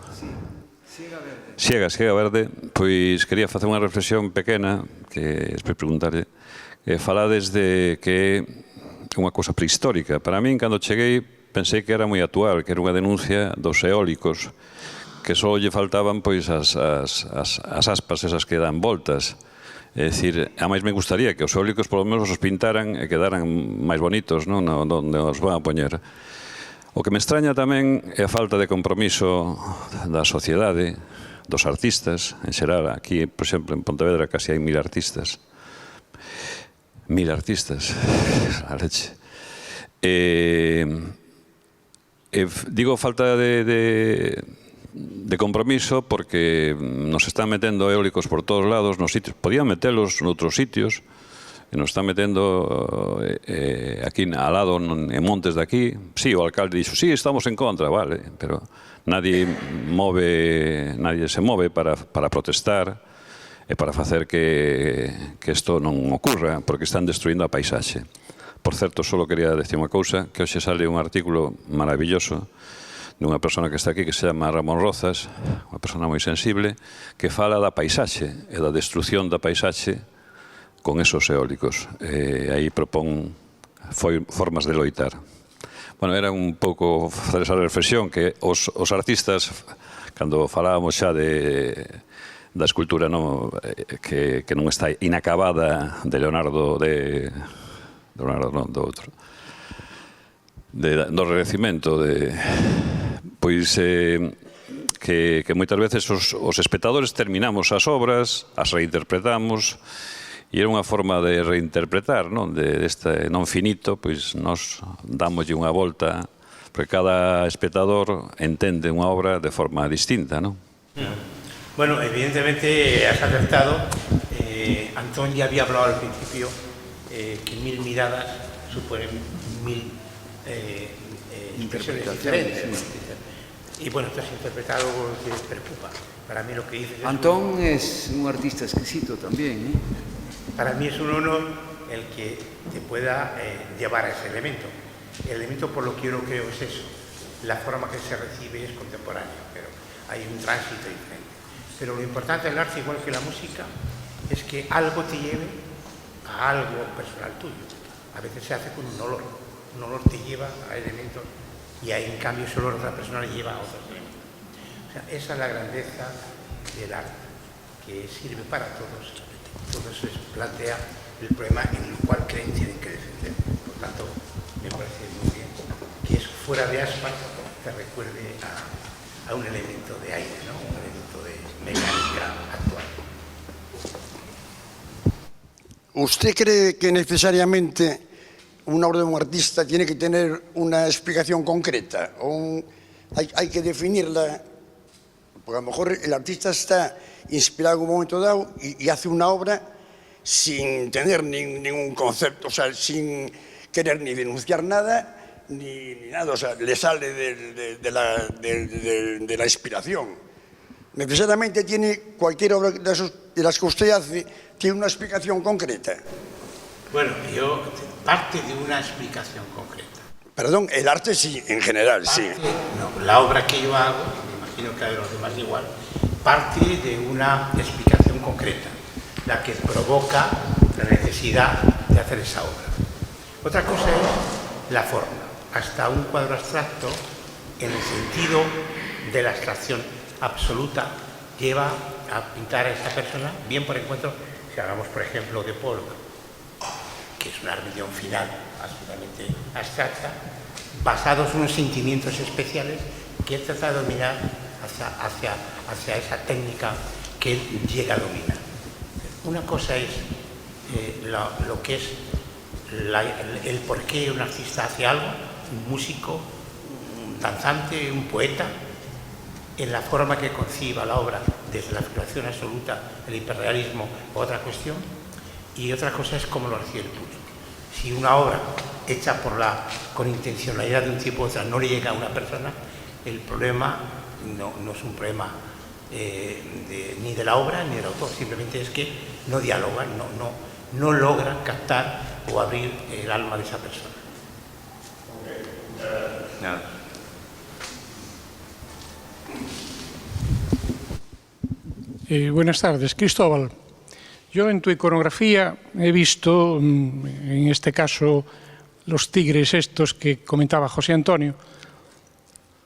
Siega Verde, pois quería facer unha reflexión pequena, que despois preguntarlle. Falades de que é unha cousa prehistórica. Para min, cando cheguei, pensei que era moi actual, que era unha denuncia dos eólicos, que só lle faltaban pois as aspas esas que dan voltas. É dicir, a máis me gustaría que os eólicos polo menos os pintaran e quedaran máis bonitos, non? Onde os van a poñer. O que me extraña tamén é a falta de compromiso da sociedade, dos artistas, en xeral. Aquí, por exemplo, en Pontevedra casi hai 1000 artistas. 1000 artistas, a leche. Digo falta de compromiso porque nos están metendo eólicos por todos lados, nos sitios. Podían metelos noutros sitios, e nos están metendo aquí al lado, en montes de aquí. Sí, o alcalde dixo, sí, estamos en contra, vale, pero nadie se move para protestar e para facer que isto non ocurra, porque están destruindo a paisaxe. Por certo, só quería decir unha cousa, que hoxe sale un artículo maravilloso dunha persona que está aquí, que se chama Ramón Rozas, unha persona moi sensible, que fala da paisaxe e da destrucción da paisaxe con esos eólicos. Aí propón formas de loitar. Bueno, era un pouco facer esa reflexión que os artistas, cando falábamos xa da escultura que non está inacabada de Leonardo do outro, do Renacimento, pois que moitas veces os espectadores terminamos as obras, as reinterpretamos, e era unha forma de reinterpretar, deste non finito, pois nos dámoslle unha volta, porque cada espectador entende unha obra de forma distinta, non? Bueno, evidentemente has acertado. Antón ya había hablado al principio que 1000 miradas suponen 1000 interpretaciones diferentes. Sí. Y bueno, tú has interpretado lo que preocupa. Para mí lo que dices... Antón es un artista exquisito también, ¿eh? Para mí es un honor el que te pueda llevar a ese elemento. El elemento, por lo que yo creo, es eso. La forma que se recibe es contemporánea, pero hay un tránsito diferente. Pero lo importante del arte, igual que la música, es que algo te lleve a algo personal tuyo. A veces se hace con un olor. Un olor te lleva a elementos y ahí, en cambio, ese olor de otra persona lleva a otros elementos. O sea, esa es la grandeza del arte, que sirve para todos. Entonces se plantea el problema en el cual creen tienen que defender. Por tanto, me parece muy bien que eso fuera de aspas te recuerde a un elemento de aire, ¿no? Un elemento de mecánica actual. ¿Usted cree que necesariamente una obra de un artista tiene que tener una explicación concreta? ¿O hay que definirla? Porque a lo mejor el artista está inspirado en un momento dado y hace una obra sin tener ningún concepto, o sea, sin querer ni denunciar nada, ni nada, o sea, le sale de la inspiración. Necesariamente tiene cualquier obra de las que usted hace, tiene una explicación concreta. Bueno, yo parte de una explicación concreta. Perdón, el arte sí, en general, sí. No, la obra que yo hago, me imagino que a los demás igual, parte de una explicación concreta, la que provoca la necesidad de hacer esa obra. Otra cosa es la forma. Hasta un cuadro abstracto, en el sentido de la abstracción absoluta, lleva a pintar a esa persona, bien por encuentro, si hablamos por ejemplo de Pollock, que es una religión final absolutamente abstracta, basados en unos sentimientos especiales que él trata de dominar hacia esa técnica que él llega a dominar. Una cosa es lo que es el por qué un artista hace algo, un músico, un danzante, un poeta, en la forma que conciba la obra, desde la figuración absoluta, el hiperrealismo, otra cuestión, y otra cosa es cómo lo recibe el público. Si una obra hecha con intencionalidad de un tipo u otra no le llega a una persona, el problema no es un problema ni de la obra ni del autor, simplemente es que no dialogan, no logran captar o abrir el alma de esa persona. Nada. Buenas tardes, Cristóbal. Yo en tu iconografía he visto, en este caso, los tigres estos que comentaba José Antonio,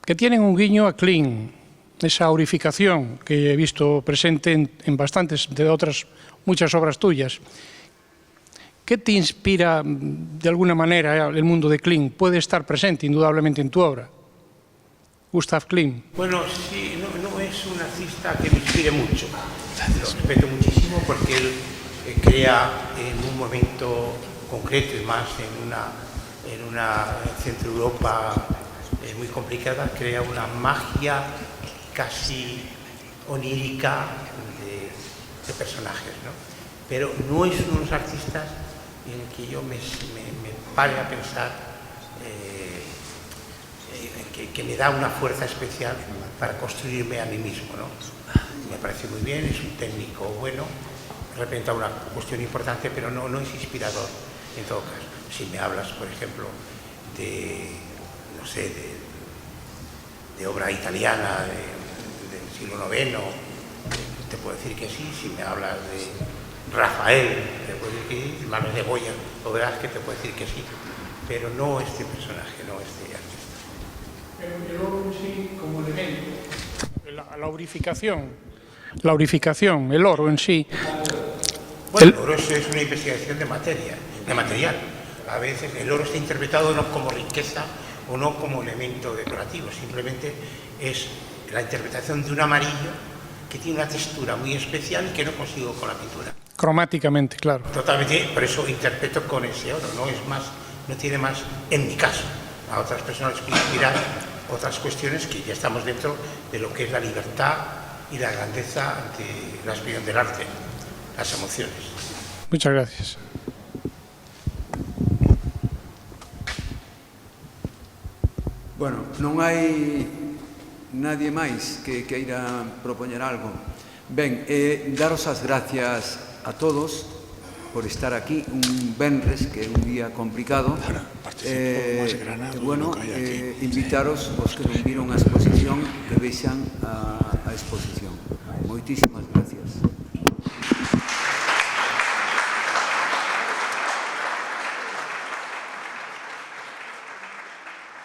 que tienen un guiño a Kling, esa aurificación que he visto presente en bastantes de otras, muchas obras tuyas. ¿Qué te inspira, de alguna manera, el mundo de Kling? Puede estar presente, indudablemente, en tu obra. Gustav Kling. Bueno, sí, no es un artista que me inspire mucho. Lo respeto muchísimo porque él crea en un momento concreto y más en una Centro Europa muy complicada, crea una magia casi onírica de personajes, ¿no? Pero no es uno de los artistas en el que yo me pare a pensar que me da una fuerza especial para construirme a mí mismo, ¿no? Me parece muy bien, es un técnico bueno, representa una cuestión importante, pero no es inspirador en todo caso. Si me hablas, por ejemplo, de obra italiana del siglo IX, te puedo decir que sí. Si me hablas de Rafael, te puedo decir que sí. Si me hablas de Goya, lo verás que te puedo decir que sí, pero no este personaje, no este artista. Pero el oro en sí como elemento, la aurificación, el oro en sí. Bueno, el oro es una investigación de material. A veces el oro está interpretado no como riqueza o no como elemento decorativo, simplemente es la interpretación de un amarillo que tiene una textura muy especial y que no consigo con la pintura. Cromáticamente, claro. Totalmente, por eso interpreto con ese oro, no tiene más, en mi caso. A otras personas les puede inspirar otras cuestiones que ya estamos dentro de lo que es la libertad y la grandeza ante la expresión del arte, las emociones. Muchas gracias. Bueno, non hai nadie máis que queira propoñer algo. Ben, daros as gracias a todos por estar aquí un venres, que é un día complicado. Bueno, invitaros os que non viron a exposición que vexan a exposición. Moitísimas gracias.